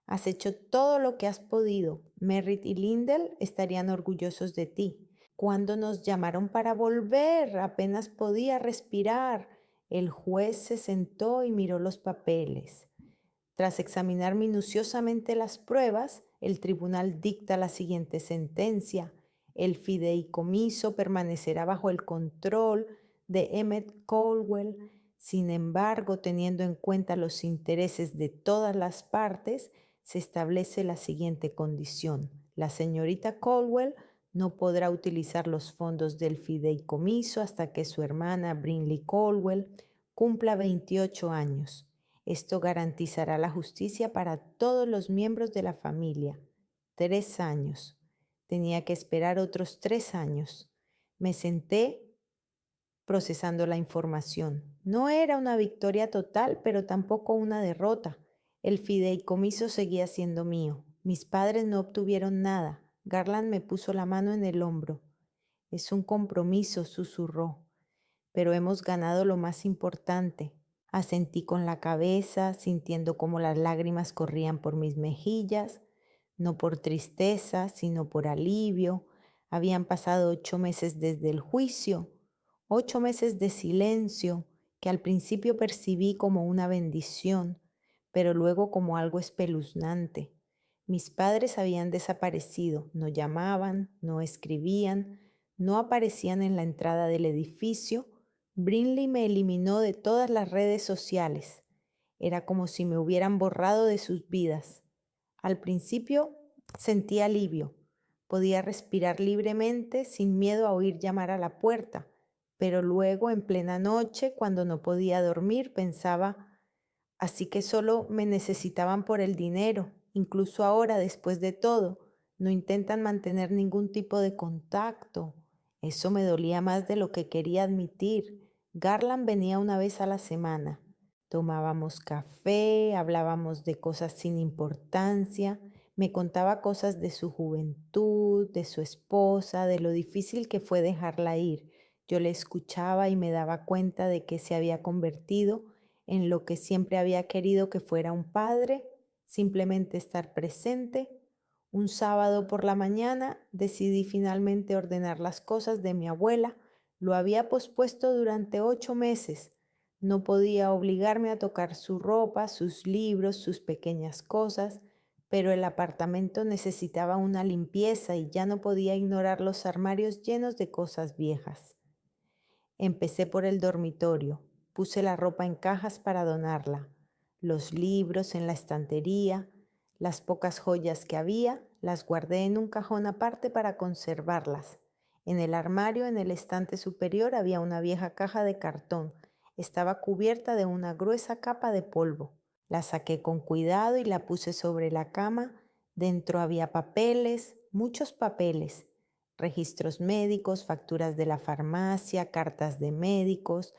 Has hecho todo lo que has podido. Merritt y Lindell estarían orgullosos de ti. Cuando nos llamaron para volver, apenas podía respirar. El juez se sentó y miró los papeles. Tras examinar minuciosamente las pruebas, el tribunal dicta la siguiente sentencia. El fideicomiso permanecerá bajo el control de Emmett Caldwell. Sin embargo, teniendo en cuenta los intereses de todas las partes, se establece la siguiente condición. La señorita Caldwell no podrá utilizar los fondos del fideicomiso hasta que su hermana Brinley Caldwell cumpla 28 años. Esto garantizará la justicia para todos los miembros de la familia. 3 años. Tenía que esperar otros 3 años. Me senté procesando la información. No era una victoria total, pero tampoco una derrota. El fideicomiso seguía siendo mío. Mis padres no obtuvieron nada. Garland me puso la mano en el hombro. Es un compromiso, susurró. Pero hemos ganado lo más importante. Asentí con la cabeza, sintiendo cómo las lágrimas corrían por mis mejillas, no por tristeza, sino por alivio. Habían pasado 8 meses desde el juicio, 8 meses de silencio que al principio percibí como una bendición, pero luego como algo espeluznante. Mis padres habían desaparecido, no llamaban, no escribían, no aparecían en la entrada del edificio. Brinley me eliminó de todas las redes sociales. Era como si me hubieran borrado de sus vidas. Al principio sentí alivio. Podía respirar libremente sin miedo a oír llamar a la puerta, pero luego, en plena noche, cuando no podía dormir, pensaba, así que solo me necesitaban por el dinero. Incluso ahora, después de todo, no intentan mantener ningún tipo de contacto. Eso me dolía más de lo que quería admitir. Garland venía una vez a la semana. Tomábamos café, hablábamos de cosas sin importancia, me contaba cosas de su juventud, de su esposa, de lo difícil que fue dejarla ir. Yo le escuchaba y me daba cuenta de que se había convertido en lo que siempre había querido que fuera un padre, simplemente estar presente. Un sábado por la mañana decidí finalmente ordenar las cosas de mi abuela. Lo había pospuesto durante 8 meses. No podía obligarme a tocar su ropa, sus libros, sus pequeñas cosas, pero el apartamento necesitaba una limpieza y ya no podía ignorar los armarios llenos de cosas viejas. Empecé por el dormitorio. Puse la ropa en cajas para donarla, los libros en la estantería, las pocas joyas que había, las guardé en un cajón aparte para conservarlas. En el armario, en el estante superior, había una vieja caja de cartón. Estaba cubierta de una gruesa capa de polvo. La saqué con cuidado y la puse sobre la cama. Dentro había papeles, muchos papeles, registros médicos, facturas de la farmacia, cartas de médicos,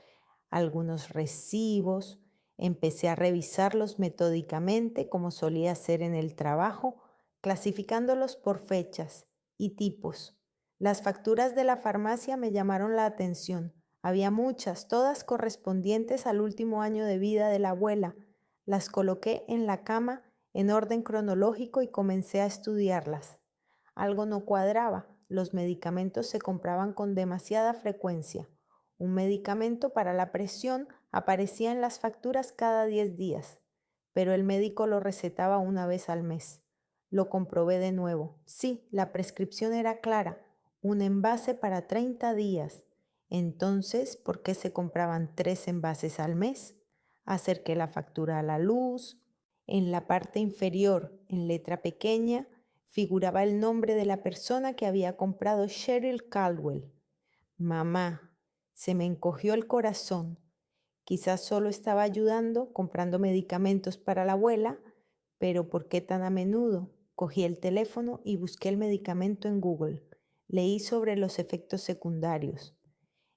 algunos recibos. Empecé a revisarlos metódicamente como solía hacer en el trabajo, clasificándolos por fechas y tipos. Las facturas de la farmacia me llamaron la atención. Había muchas, todas correspondientes al último año de vida de la abuela. Las coloqué en la cama en orden cronológico y comencé a estudiarlas. Algo no cuadraba. Los medicamentos se compraban con demasiada frecuencia. Un medicamento para la presión aparecía en las facturas cada 10 días, pero el médico lo recetaba una vez al mes. Lo comprobé de nuevo. Sí, la prescripción era clara, un envase para 30 días. Entonces, ¿por qué se compraban 3 envases al mes? Acerqué la factura a la luz. En la parte inferior, en letra pequeña, figuraba el nombre de la persona que había comprado Cheryl Caldwell. Mamá. Se me encogió el corazón. Quizás solo estaba ayudando, comprando medicamentos para la abuela, pero ¿por qué tan a menudo? Cogí el teléfono y busqué el medicamento en Google. Leí sobre los efectos secundarios.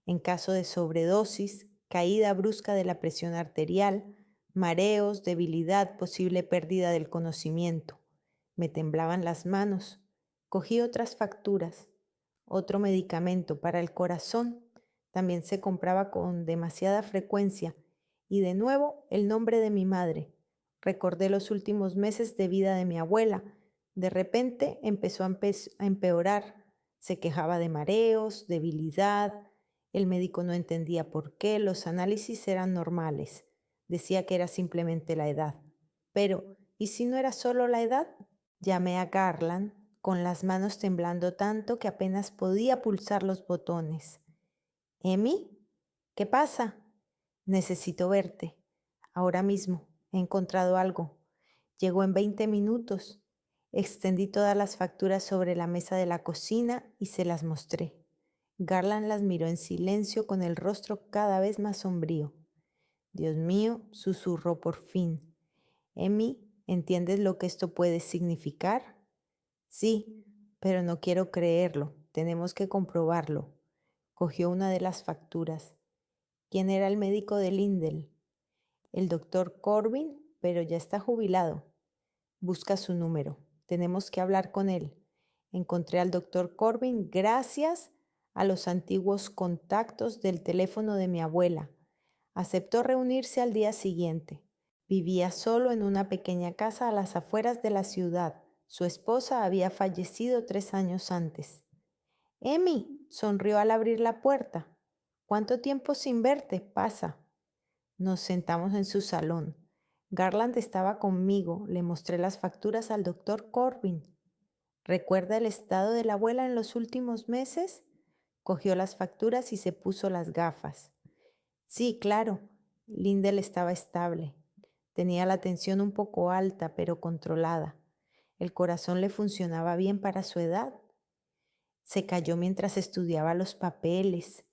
En caso de sobredosis, caída brusca de la presión arterial, mareos, debilidad, posible pérdida del conocimiento. Me temblaban las manos. Cogí otras facturas. Otro medicamento para el corazón también se compraba con demasiada frecuencia y de nuevo el nombre de mi madre. Recordé los últimos meses de vida de mi abuela. De repente empezó a empeorar. Se quejaba de mareos, debilidad. El médico no entendía por qué. Los análisis eran normales. Decía que era simplemente la edad. Pero, ¿y si no era solo la edad? Llamé a Garland, con las manos temblando tanto que apenas podía pulsar los botones. «¿Emi? ¿Qué pasa?» «Necesito verte. Ahora mismo. He encontrado algo». Llegó en 20 minutos. Extendí todas las facturas sobre la mesa de la cocina y se las mostré. Garland las miró en silencio con el rostro cada vez más sombrío. Dios mío, susurró por fin. Emmy, ¿entiendes lo que esto puede significar? Sí, pero no quiero creerlo. Tenemos que comprobarlo. Cogió una de las facturas. ¿Quién era el médico de Lindell? El doctor Corbin, pero ya está jubilado. Busca su número. Tenemos que hablar con él. Encontré al doctor Corbin gracias a los antiguos contactos del teléfono de mi abuela. Aceptó reunirse al día siguiente. Vivía solo en una pequeña casa a las afueras de la ciudad. Su esposa había fallecido 3 años antes. Emmy, sonrió al abrir la puerta. ¿Cuánto tiempo sin verte? Pasa. Nos sentamos en su salón. Garland estaba conmigo. Le mostré las facturas al doctor Corbin. ¿Recuerda el estado de la abuela en los últimos meses? Cogió las facturas y se puso las gafas. Sí, claro. Lindell estaba estable. Tenía la tensión un poco alta, pero controlada. El corazón le funcionaba bien para su edad. Se cayó mientras estudiaba los papeles,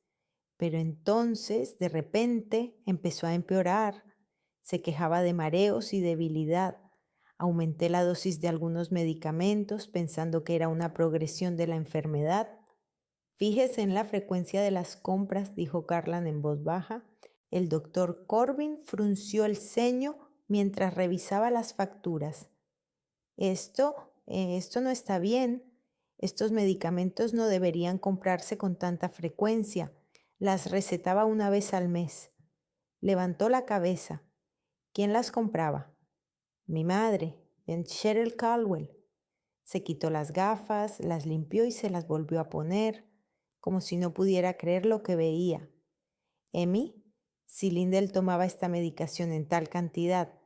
pero entonces, de repente, empezó a empeorar. Se quejaba de mareos y debilidad. Aumenté la dosis de algunos medicamentos pensando que era una progresión de la enfermedad. Fíjese en la frecuencia de las compras, dijo Garland en voz baja. El doctor Corbin frunció el ceño mientras revisaba las facturas. Esto no está bien. Estos medicamentos no deberían comprarse con tanta frecuencia. Las recetaba una vez al mes. Levantó la cabeza. ¿Quién las compraba? Mi madre, en Cheryl Caldwell. Se quitó las gafas, las limpió y se las volvió a poner, como si no pudiera creer lo que veía. Emmy, si Lindell tomaba esta medicación en tal cantidad,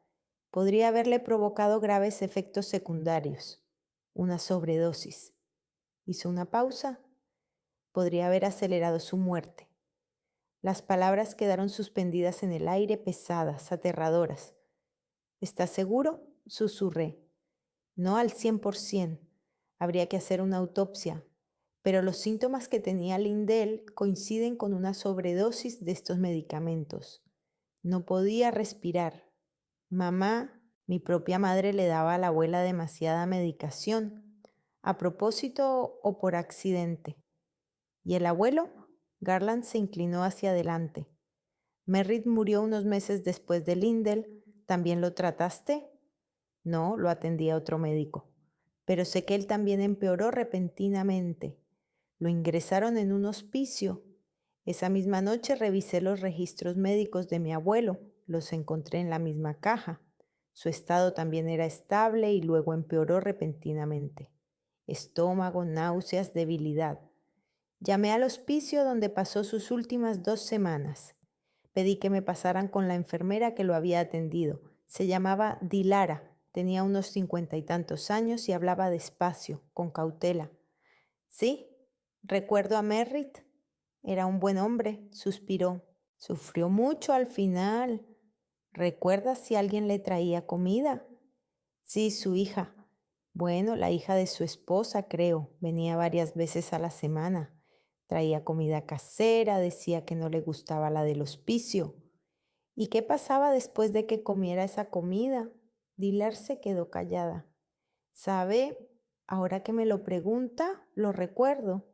podría haberle provocado graves efectos secundarios. Una sobredosis. Hizo una pausa. Podría haber acelerado su muerte. Las palabras quedaron suspendidas en el aire, pesadas, aterradoras. ¿Estás seguro? Susurré. No al 100%. Habría que hacer una autopsia. Pero los síntomas que tenía Lindell coinciden con una sobredosis de estos medicamentos. No podía respirar. Mamá, mi propia madre le daba a la abuela demasiada medicación, a propósito o por accidente. ¿Y el abuelo? Garland se inclinó hacia adelante. Merritt murió unos meses después de Lindell. ¿También lo trataste? No, lo atendía otro médico. Pero sé que él también empeoró repentinamente. Lo ingresaron en un hospicio. Esa misma noche revisé los registros médicos de mi abuelo. Los encontré en la misma caja. Su estado también era estable y luego empeoró repentinamente. Estómago, náuseas, debilidad. Llamé al hospicio donde pasó sus últimas 2 semanas. Pedí que me pasaran con la enfermera que lo había atendido. Se llamaba Dilara, tenía unos 50 y tantos años y hablaba despacio, con cautela. Sí, recuerdo a Merritt. Era un buen hombre, suspiró. Sufrió mucho al final. ¿Recuerdas si alguien le traía comida? Sí, su hija. Bueno, la hija de su esposa, creo. Venía varias veces a la semana. Traía comida casera, decía que no le gustaba la del hospicio. ¿Y qué pasaba después de que comiera esa comida? Dilar se quedó callada. ¿Sabe? Ahora que me lo pregunta, lo recuerdo.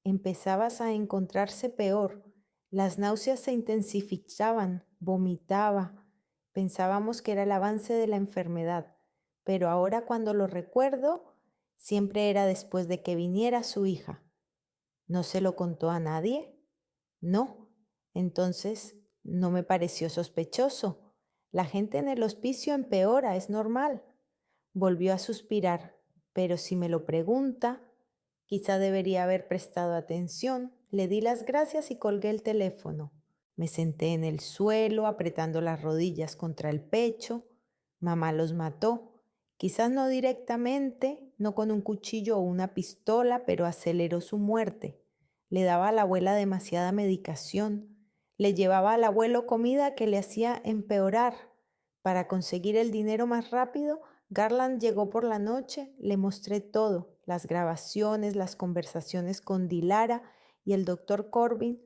Empezabas a encontrarse peor. Las náuseas se intensificaban, vomitaba. Pensábamos que era el avance de la enfermedad, pero ahora cuando lo recuerdo, siempre era después de que viniera su hija. ¿No se lo contó a nadie? No. Entonces, no me pareció sospechoso. La gente en el hospicio empeora, es normal. Volvió a suspirar, pero si me lo pregunta, quizá debería haber prestado atención. Le di las gracias y colgué el teléfono. Me senté en el suelo, apretando las rodillas contra el pecho. Mamá los mató. Quizás no directamente, no con un cuchillo o una pistola, pero aceleró su muerte. Le daba a la abuela demasiada medicación. Le llevaba al abuelo comida que le hacía empeorar. Para conseguir el dinero más rápido, Garland llegó por la noche, le mostré todo, las grabaciones, las conversaciones con Dilara y el doctor Corbin.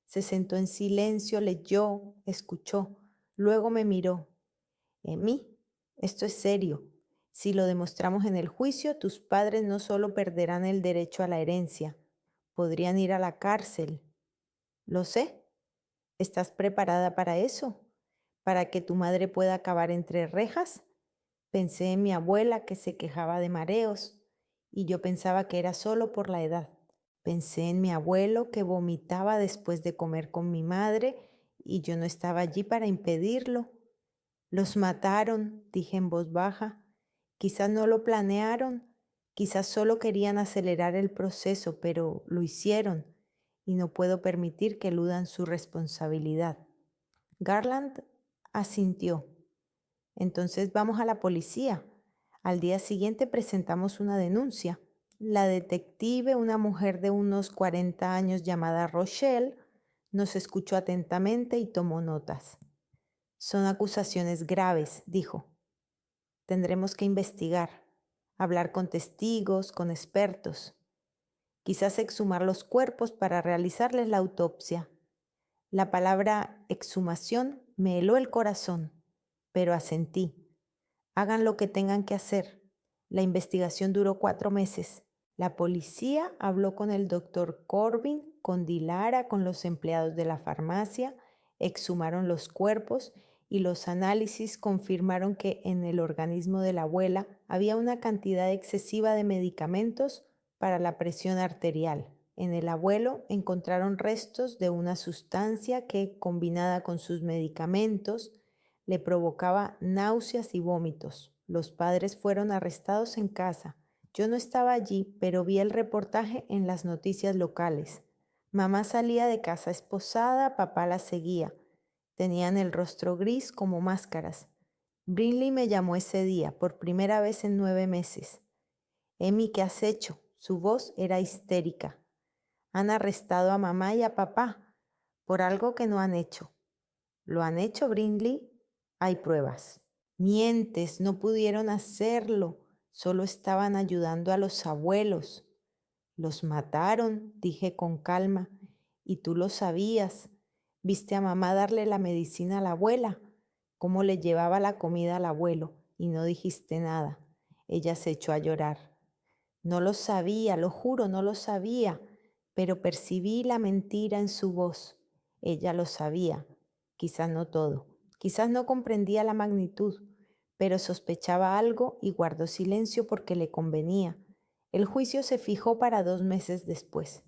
Se sentó en silencio, leyó, escuchó. Luego me miró. Emi, esto es serio. Si lo demostramos en el juicio, tus padres no solo perderán el derecho a la herencia, podrían ir a la cárcel. Lo sé. ¿Estás preparada para eso? ¿Para que tu madre pueda acabar entre rejas? Pensé en mi abuela que se quejaba de mareos y yo pensaba que era solo por la edad. Pensé en mi abuelo que vomitaba después de comer con mi madre y yo no estaba allí para impedirlo. Los mataron, dije en voz baja. Quizás no lo planearon, quizás solo querían acelerar el proceso, pero lo hicieron y no puedo permitir que eludan su responsabilidad. Garland asintió. Entonces vamos a la policía. Al día siguiente presentamos una denuncia. La detective, una mujer de unos 40 años llamada Rochelle, nos escuchó atentamente y tomó notas. Son acusaciones graves, dijo. Tendremos que investigar, hablar con testigos, con expertos, quizás exhumar los cuerpos para realizarles la autopsia. La palabra exhumación me heló el corazón, pero asentí. Hagan lo que tengan que hacer. La investigación duró 4 meses. La policía habló con el doctor Corbin, con Dilara, con los empleados de la farmacia, exhumaron los cuerpos y los análisis confirmaron que en el organismo de la abuela había una cantidad excesiva de medicamentos para la presión arterial. En el abuelo encontraron restos de una sustancia que, combinada con sus medicamentos, le provocaba náuseas y vómitos. Los padres fueron arrestados en casa. Yo no estaba allí, pero vi el reportaje en las noticias locales. Mamá salía de casa esposada, papá la seguía. Tenían el rostro gris como máscaras. Brinley me llamó ese día, por primera vez en 9 meses. Emi, ¿qué has hecho? Su voz era histérica. Han arrestado a mamá y a papá por algo que no han hecho. ¿Lo han hecho, Brinley? Hay pruebas. Mientes, no pudieron hacerlo. Solo estaban ayudando a los abuelos. Los mataron, dije con calma. Y tú lo sabías. Viste a mamá darle la medicina a la abuela, cómo le llevaba la comida al abuelo, y no dijiste nada. Ella se echó a llorar. No lo sabía, lo juro, no lo sabía, pero percibí la mentira en su voz. Ella lo sabía, quizás no todo, quizás no comprendía la magnitud, pero sospechaba algo y guardó silencio porque le convenía. El juicio se fijó para 2 meses después.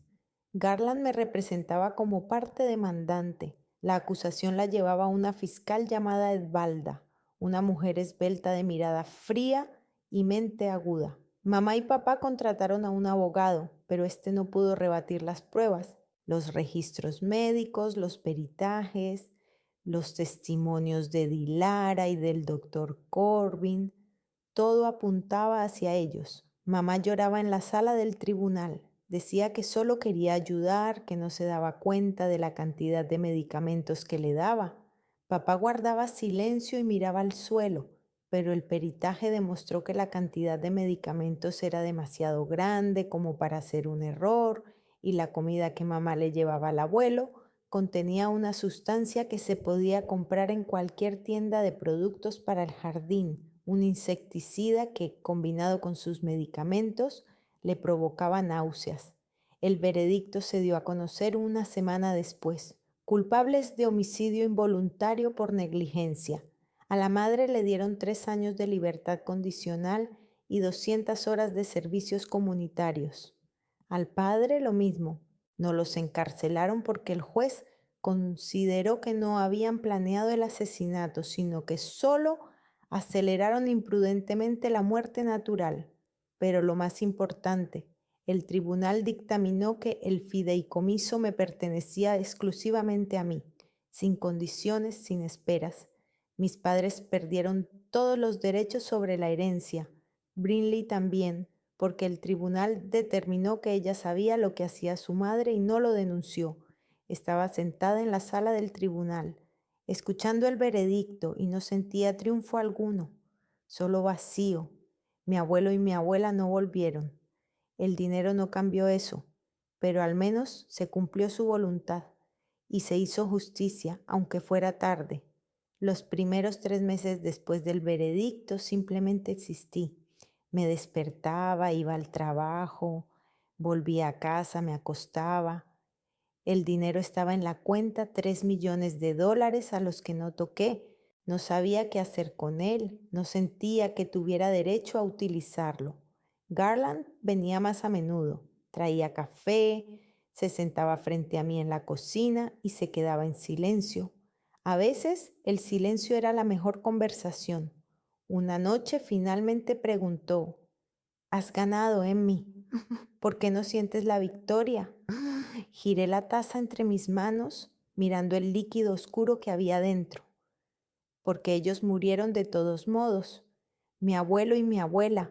Garland me representaba como parte demandante. La acusación la llevaba una fiscal llamada Edvalda, una mujer esbelta de mirada fría y mente aguda. Mamá y papá contrataron a un abogado, pero este no pudo rebatir las pruebas, los registros médicos, los peritajes, los testimonios de Dilara y del doctor Corbin. Todo apuntaba hacia ellos. Mamá lloraba en la sala del tribunal. Decía que solo quería ayudar, que no se daba cuenta de la cantidad de medicamentos que le daba. Papá guardaba silencio y miraba al suelo, pero el peritaje demostró que la cantidad de medicamentos era demasiado grande como para hacer un error y la comida que mamá le llevaba al abuelo contenía una sustancia que se podía comprar en cualquier tienda de productos para el jardín, un insecticida que, combinado con sus medicamentos, le provocaba náuseas. El veredicto se dio a conocer una semana después. Culpables de homicidio involuntario por negligencia. A la madre le dieron 3 años de libertad condicional y 200 horas de servicios comunitarios. Al padre lo mismo. No los encarcelaron porque el juez consideró que no habían planeado el asesinato, sino que solo aceleraron imprudentemente la muerte natural. Pero lo más importante, el tribunal dictaminó que el fideicomiso me pertenecía exclusivamente a mí, sin condiciones, sin esperas. Mis padres perdieron todos los derechos sobre la herencia, Brinley también, porque el tribunal determinó que ella sabía lo que hacía su madre y no lo denunció. Estaba sentada en la sala del tribunal, escuchando el veredicto y no sentía triunfo alguno. solo vacío. Mi abuelo y mi abuela no volvieron. El dinero no cambió eso, pero al menos se cumplió su voluntad y se hizo justicia, aunque fuera tarde. Los primeros 3 meses después del veredicto simplemente existí. Me despertaba, iba al trabajo, volvía a casa, me acostaba. El dinero estaba en la cuenta, $3 millones a los que no toqué. No sabía qué hacer con él, no sentía que tuviera derecho a utilizarlo. Garland venía más a menudo, traía café, se sentaba frente a mí en la cocina y se quedaba en silencio. A veces el silencio era la mejor conversación. Una noche finalmente preguntó: «¿Has ganado, Emmy? ¿Por qué no sientes la victoria?». Giré la taza entre mis manos, mirando el líquido oscuro que había dentro. «Porque ellos murieron de todos modos. Mi abuelo y mi abuela.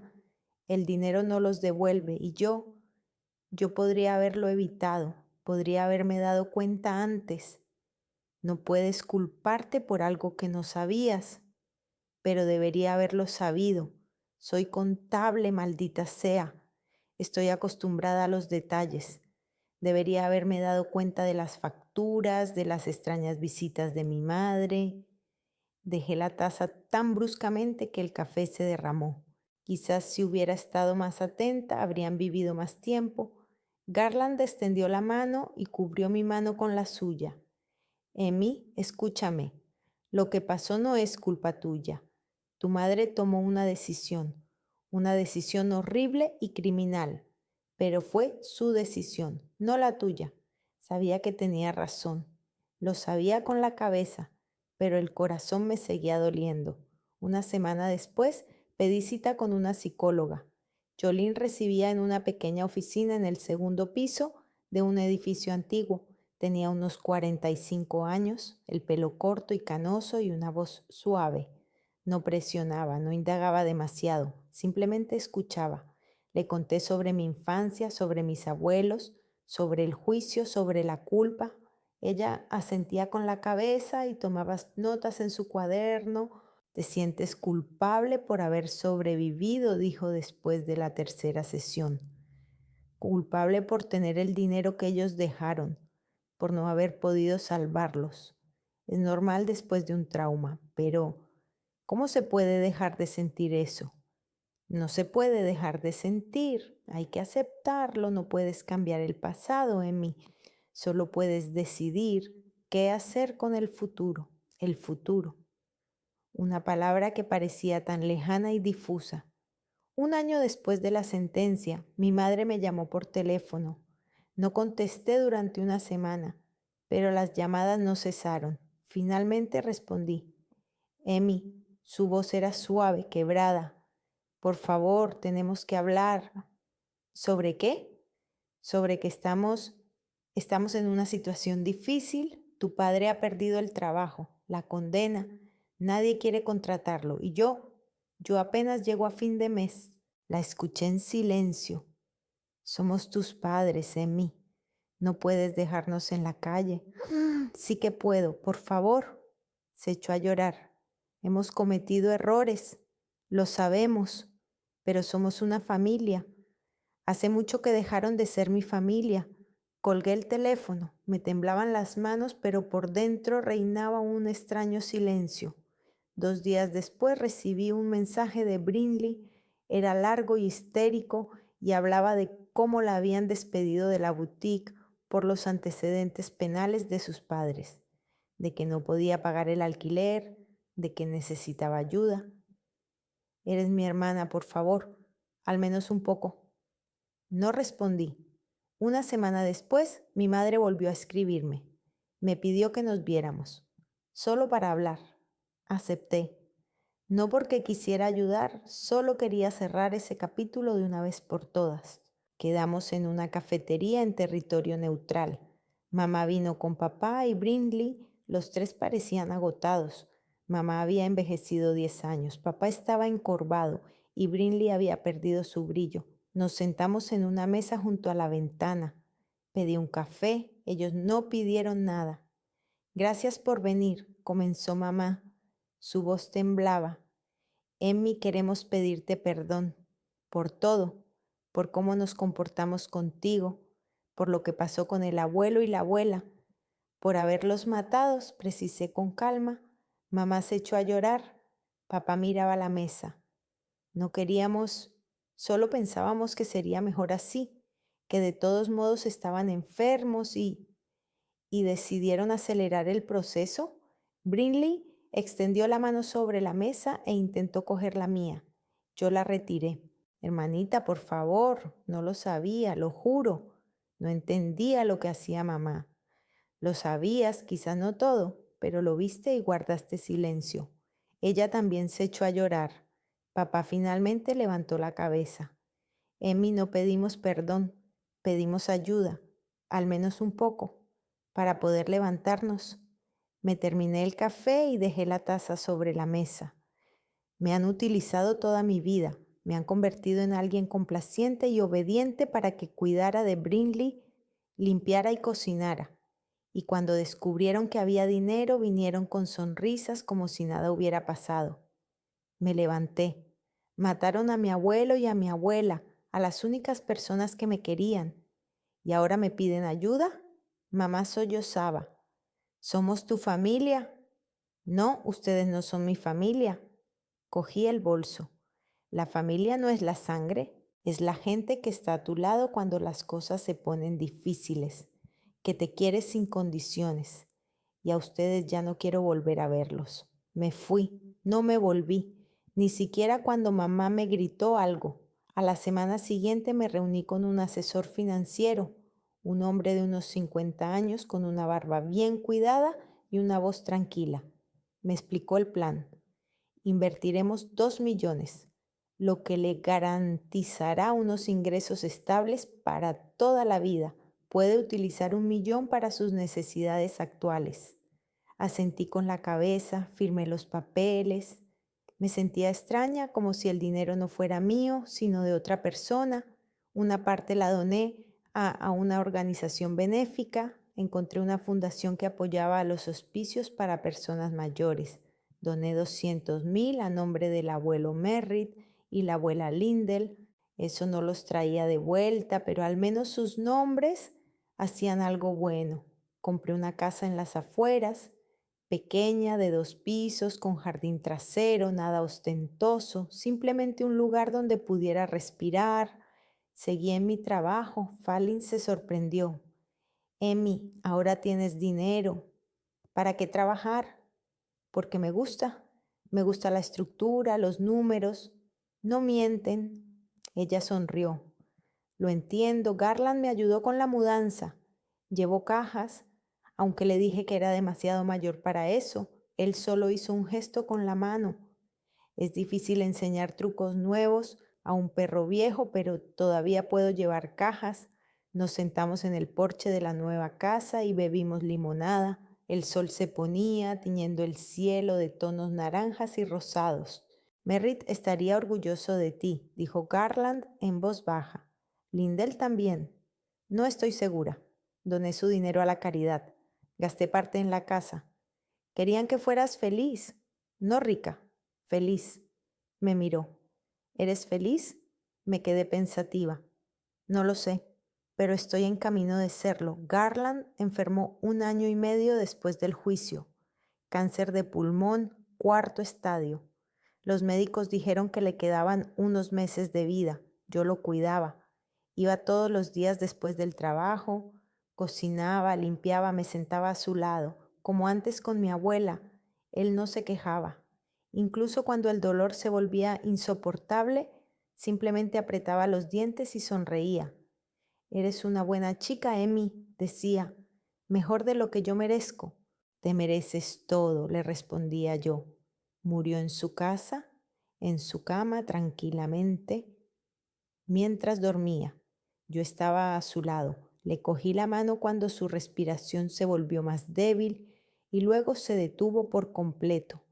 El dinero no los devuelve y yo podría haberlo evitado, podría haberme dado cuenta antes. No puedes culparte por algo que no sabías, pero debería haberlo sabido. Soy contable, maldita sea. Estoy acostumbrada a los detalles. Debería haberme dado cuenta de las facturas, de las extrañas visitas de mi madre». Dejé la taza tan bruscamente que el café se derramó. Quizás si hubiera estado más atenta, habrían vivido más tiempo. Garland extendió la mano y cubrió mi mano con la suya. «Emmy, escúchame. Lo que pasó no es culpa tuya. Tu madre tomó una decisión horrible y criminal, pero fue su decisión, no la tuya. Sabía que tenía razón. Lo sabía con la cabeza, pero el corazón me seguía doliendo. Una semana después pedí cita con una psicóloga. Jolene residía en una pequeña oficina en el segundo piso de un edificio antiguo. Tenía unos 45 años, el pelo corto y canoso y una voz suave. No presionaba, no indagaba demasiado, simplemente escuchaba. Le conté sobre mi infancia, sobre mis abuelos, sobre el juicio, sobre la culpa. Ella asentía con la cabeza y tomaba notas en su cuaderno. «¿Te sientes culpable por haber sobrevivido?», dijo después de la tercera sesión. «Culpable por tener el dinero que ellos dejaron, por no haber podido salvarlos. Es normal después de un trauma, pero ¿cómo se puede dejar de sentir eso? No se puede dejar de sentir, hay que aceptarlo, no puedes cambiar el pasado, Emmy. Solo puedes decidir qué hacer con el futuro, el futuro». Una palabra que parecía tan lejana y difusa. Un año después de la sentencia, mi madre me llamó por teléfono. No contesté durante una semana, pero las llamadas no cesaron. Finalmente respondí. «Emmy», su voz era suave, quebrada. «Por favor, tenemos que hablar». «¿Sobre qué?». «Sobre que estamos en una situación difícil. Tu padre ha perdido el trabajo, la condena. Nadie quiere contratarlo y yo apenas llego a fin de mes». La escuché en silencio. «Somos tus padres, Emmy. No puedes dejarnos en la calle». «Sí que puedo, por favor». Se echó a llorar. «Hemos cometido errores, lo sabemos, pero somos una familia. Hace mucho que dejaron de ser mi familia». Colgué el teléfono, me temblaban las manos, pero por dentro reinaba un extraño silencio. 2 días después recibí un mensaje de Brinley. Era largo y histérico y hablaba de cómo la habían despedido de la boutique por los antecedentes penales de sus padres, de que no podía pagar el alquiler, de que necesitaba ayuda. «Eres mi hermana, por favor, al menos un poco». No respondí. Una semana después, mi madre volvió a escribirme. Me pidió que nos viéramos, solo para hablar. Acepté. No porque quisiera ayudar, solo quería cerrar ese capítulo de una vez por todas. Quedamos en una cafetería en territorio neutral. Mamá vino con papá y Brindley. Los tres parecían agotados. Mamá había envejecido 10 años. Papá estaba encorvado y Brindley había perdido su brillo. Nos sentamos en una mesa junto a la ventana. Pedí un café. Ellos no pidieron nada. «Gracias por venir», comenzó mamá. Su voz temblaba. Emmy, queremos pedirte perdón por todo, por cómo nos comportamos contigo, por lo que pasó con el abuelo y la abuela, por haberlos matados, precisé con calma. Mamá se echó a llorar. Papá miraba la mesa. No queríamos, solo pensábamos que sería mejor así, que de todos modos estaban enfermos y decidieron acelerar el proceso. Brinley extendió la mano sobre la mesa e intentó coger la mía. Yo la retiré. Hermanita, por favor, no lo sabía, lo juro. No entendía lo que hacía mamá. Lo sabías, quizás no todo, pero lo viste y guardaste silencio. Ella también se echó a llorar. Papá finalmente levantó la cabeza. Emmy, no pedimos perdón, pedimos ayuda, al menos un poco, para poder levantarnos. Me terminé el café y dejé la taza sobre la mesa. Me han utilizado toda mi vida, me han convertido en alguien complaciente y obediente para que cuidara de Brinley, limpiara y cocinara. Y cuando descubrieron que había dinero, vinieron con sonrisas como si nada hubiera pasado. Me levanté. Mataron a mi abuelo y a mi abuela, a las únicas personas que me querían. ¿Y ahora me piden ayuda? Mamá sollozaba. ¿Somos tu familia? No, ustedes no son mi familia. Cogí el bolso. La familia no es la sangre, es la gente que está a tu lado cuando las cosas se ponen difíciles, que te quiere sin condiciones. Y a ustedes ya no quiero volver a verlos. Me fui, no me volví, ni siquiera cuando mamá me gritó algo. A la semana siguiente me reuní con un asesor financiero, un hombre de unos 50 años con una barba bien cuidada y una voz tranquila. Me explicó el plan. Invertiremos 2 millones, lo que le garantizará unos ingresos estables para toda la vida. Puede utilizar 1 millón para sus necesidades actuales. Asentí con la cabeza, firmé los papeles. Me sentía extraña, como si el dinero no fuera mío, sino de otra persona. Una parte la doné a una organización benéfica. Encontré una fundación que apoyaba a los hospicios para personas mayores. Doné 200,000 a nombre del abuelo Merritt y la abuela Lindell. Eso no los traía de vuelta, pero al menos sus nombres hacían algo bueno. Compré una casa en las afueras, pequeña, de 2 pisos, con jardín trasero, nada ostentoso, simplemente un lugar donde pudiera respirar. Seguí en mi trabajo. Fallin se sorprendió. Emmy, ahora tienes dinero. ¿Para qué trabajar? Porque me gusta. Me gusta la estructura, los números. No mienten. Ella sonrió. Lo entiendo. Garland me ayudó con la mudanza. Llevó cajas, aunque le dije que era demasiado mayor para eso. Él solo hizo un gesto con la mano. Es difícil enseñar trucos nuevos a un perro viejo, pero todavía puedo llevar cajas. Nos sentamos en el porche de la nueva casa y bebimos limonada. El sol se ponía, tiñendo el cielo de tonos naranjas y rosados. Merritt estaría orgulloso de ti, dijo Garland en voz baja. Lindell también. No estoy segura. Doné su dinero a la caridad. Gasté parte en la casa. Querían que fueras feliz, no rica, feliz. Me miró. ¿Eres feliz? Me quedé pensativa. No lo sé, pero estoy en camino de serlo. Garland enfermó 1 año y medio después del juicio. Cáncer de pulmón, 4º estadio. Los médicos dijeron que le quedaban unos meses de vida. Yo lo cuidaba. Iba todos los días después del trabajo, cocinaba, limpiaba, me sentaba a su lado, como antes con mi abuela. Él no se quejaba. Incluso cuando el dolor se volvía insoportable, simplemente apretaba los dientes y sonreía. Eres una buena chica, Emmy, decía, mejor de lo que yo merezco. Te mereces todo, le respondía yo. Murió en su casa, en su cama, tranquilamente, mientras dormía. Yo estaba a su lado. Le cogí la mano cuando su respiración se volvió más débil y luego se detuvo por completo.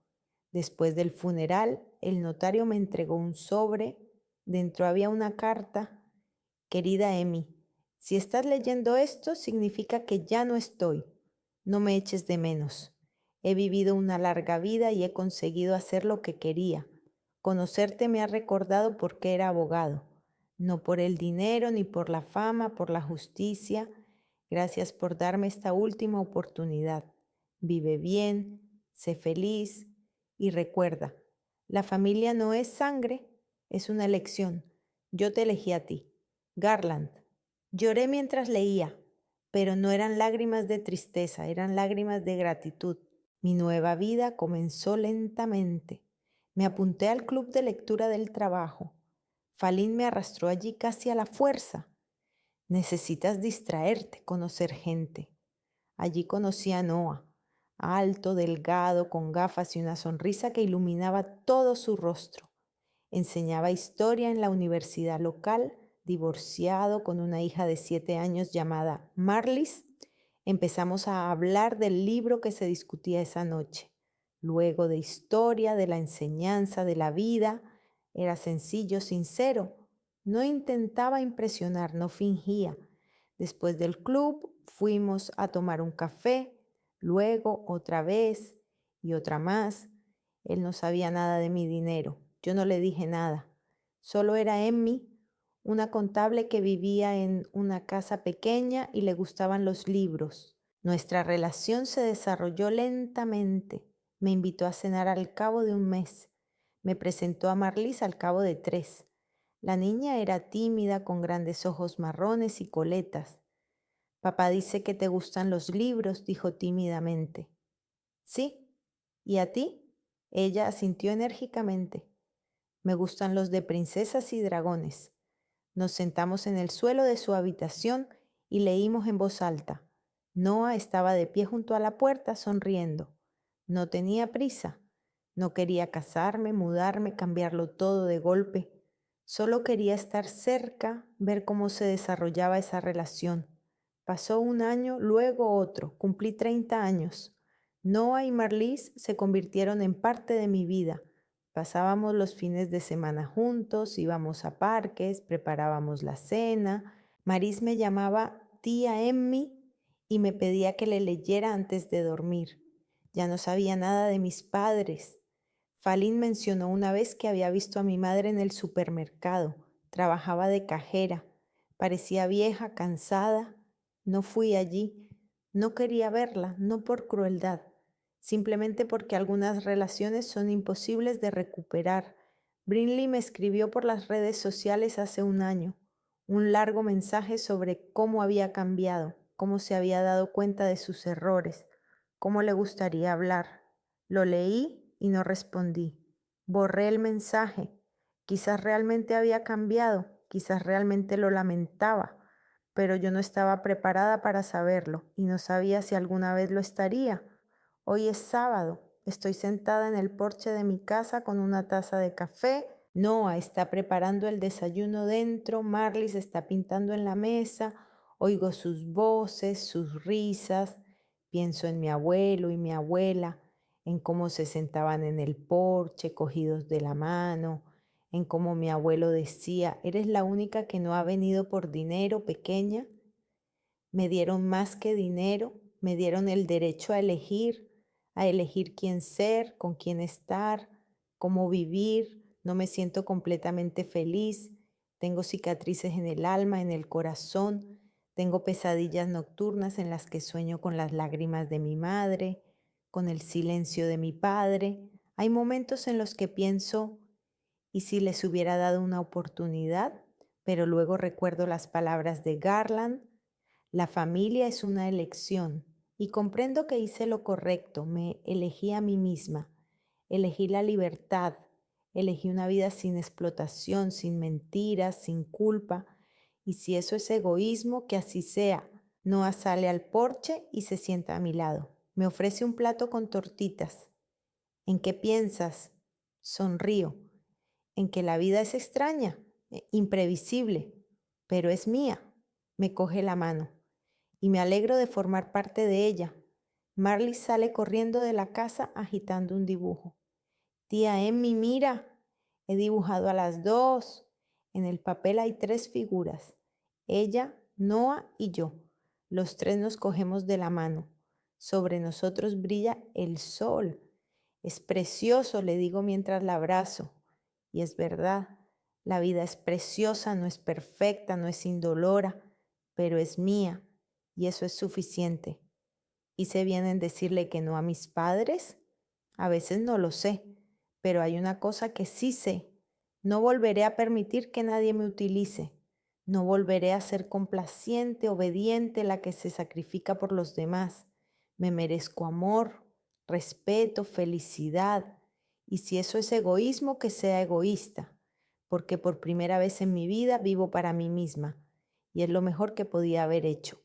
Después del funeral, el notario me entregó un sobre. Dentro había una carta. Querida Emmy, si estás leyendo esto, significa que ya no estoy. No me eches de menos. He vivido una larga vida y he conseguido hacer lo que quería. Conocerte me ha recordado por qué era abogado, no por el dinero, ni por la fama, por la justicia. Gracias por darme esta última oportunidad. Vive bien, sé feliz y recuerda, la familia no es sangre, es una elección. Yo te elegí a ti. Garland. Lloré mientras leía, pero no eran lágrimas de tristeza, eran lágrimas de gratitud. Mi nueva vida comenzó lentamente. Me apunté al club de lectura del trabajo. Falín me arrastró allí casi a la fuerza. Necesitas distraerte, conocer gente. Allí conocí a Noah, alto, delgado, con gafas y una sonrisa que iluminaba todo su rostro. Enseñaba historia en la universidad local, divorciado con una hija de 7 años llamada Marlis. Empezamos a hablar del libro que se discutía esa noche. Luego de historia, de la enseñanza, de la vida. Era sencillo, sincero. No intentaba impresionar, no fingía. Después del club fuimos a tomar un café, luego otra vez y otra más. Él no sabía nada de mi dinero. Yo no le dije nada. Solo era Emmy, una contable que vivía en una casa pequeña y le gustaban los libros. Nuestra relación se desarrolló lentamente. Me invitó a cenar al cabo de un mes. Me presentó a Marlis al cabo de 3. La niña era tímida, con grandes ojos marrones y coletas. Papá dice que te gustan los libros, dijo tímidamente. Sí. ¿Y a ti? Ella asintió enérgicamente. Me gustan los de princesas y dragones. Nos sentamos en el suelo de su habitación y leímos en voz alta. Noah estaba de pie junto a la puerta, sonriendo. No tenía prisa. No quería casarme, mudarme, cambiarlo todo de golpe. Solo quería estar cerca, ver cómo se desarrollaba esa relación. Pasó un año, luego otro. Cumplí 30 años. Noah y Marlis se convirtieron en parte de mi vida. Pasábamos los fines de semana juntos, íbamos a parques, preparábamos la cena. Maris me llamaba tía Emmy y me pedía que le leyera antes de dormir. Ya no sabía nada de mis padres. Falín mencionó una vez que había visto a mi madre en el supermercado. Trabajaba de cajera. Parecía vieja, cansada. No fui allí. No quería verla, no por crueldad, simplemente porque algunas relaciones son imposibles de recuperar. Brinley me escribió por las redes sociales hace un año, un largo mensaje sobre cómo había cambiado, cómo se había dado cuenta de sus errores, cómo le gustaría hablar. Lo leí y no respondí. Borré el mensaje. Quizás realmente había cambiado, quizás realmente lo lamentaba, pero yo no estaba preparada para saberlo y no sabía si alguna vez lo estaría. Hoy es sábado. Estoy sentada en el porche de mi casa con una taza de café. Noah está preparando el desayuno dentro. Marlis está pintando en la mesa. Oigo sus voces, sus risas. Pienso en mi abuelo y mi abuela, en cómo se sentaban en el porche, cogidos de la mano, en cómo mi abuelo decía, ¿eres la única que no ha venido por dinero, pequeña? Me dieron más que dinero, me dieron el derecho a elegir quién ser, con quién estar, cómo vivir. No me siento completamente feliz. Tengo cicatrices en el alma, en el corazón. Tengo pesadillas nocturnas en las que sueño con las lágrimas de mi madre, con el silencio de mi padre. Hay momentos en los que pienso, ¿y si les hubiera dado una oportunidad? Pero luego recuerdo las palabras de Garland. La familia es una elección y comprendo que hice lo correcto, me elegí a mí misma, elegí la libertad, elegí una vida sin explotación, sin mentiras, sin culpa. Y si eso es egoísmo, que así sea. Noah sale al porche y se sienta a mi lado. Me ofrece un plato con tortitas. ¿En qué piensas? Sonrío. En que la vida es extraña, imprevisible, pero es mía. Me coge la mano y me alegro de formar parte de ella. Marley sale corriendo de la casa agitando un dibujo. Tía Emmy, mira, he dibujado a las dos. En el papel hay 3 figuras, ella, Noah y yo. Los 3 nos cogemos de la mano. Sobre nosotros brilla el sol. Es precioso, le digo mientras la abrazo. Y es verdad, la vida es preciosa, no es perfecta, no es indolora, pero es mía y eso es suficiente. ¿Hice bien en decirle que no a mis padres? A veces no lo sé, pero hay una cosa que sí sé. No volveré a permitir que nadie me utilice. No volveré a ser complaciente, obediente, la que se sacrifica por los demás. Me merezco amor, respeto, felicidad. Y si eso es egoísmo, que sea egoísta, porque por primera vez en mi vida vivo para mí misma y es lo mejor que podía haber hecho.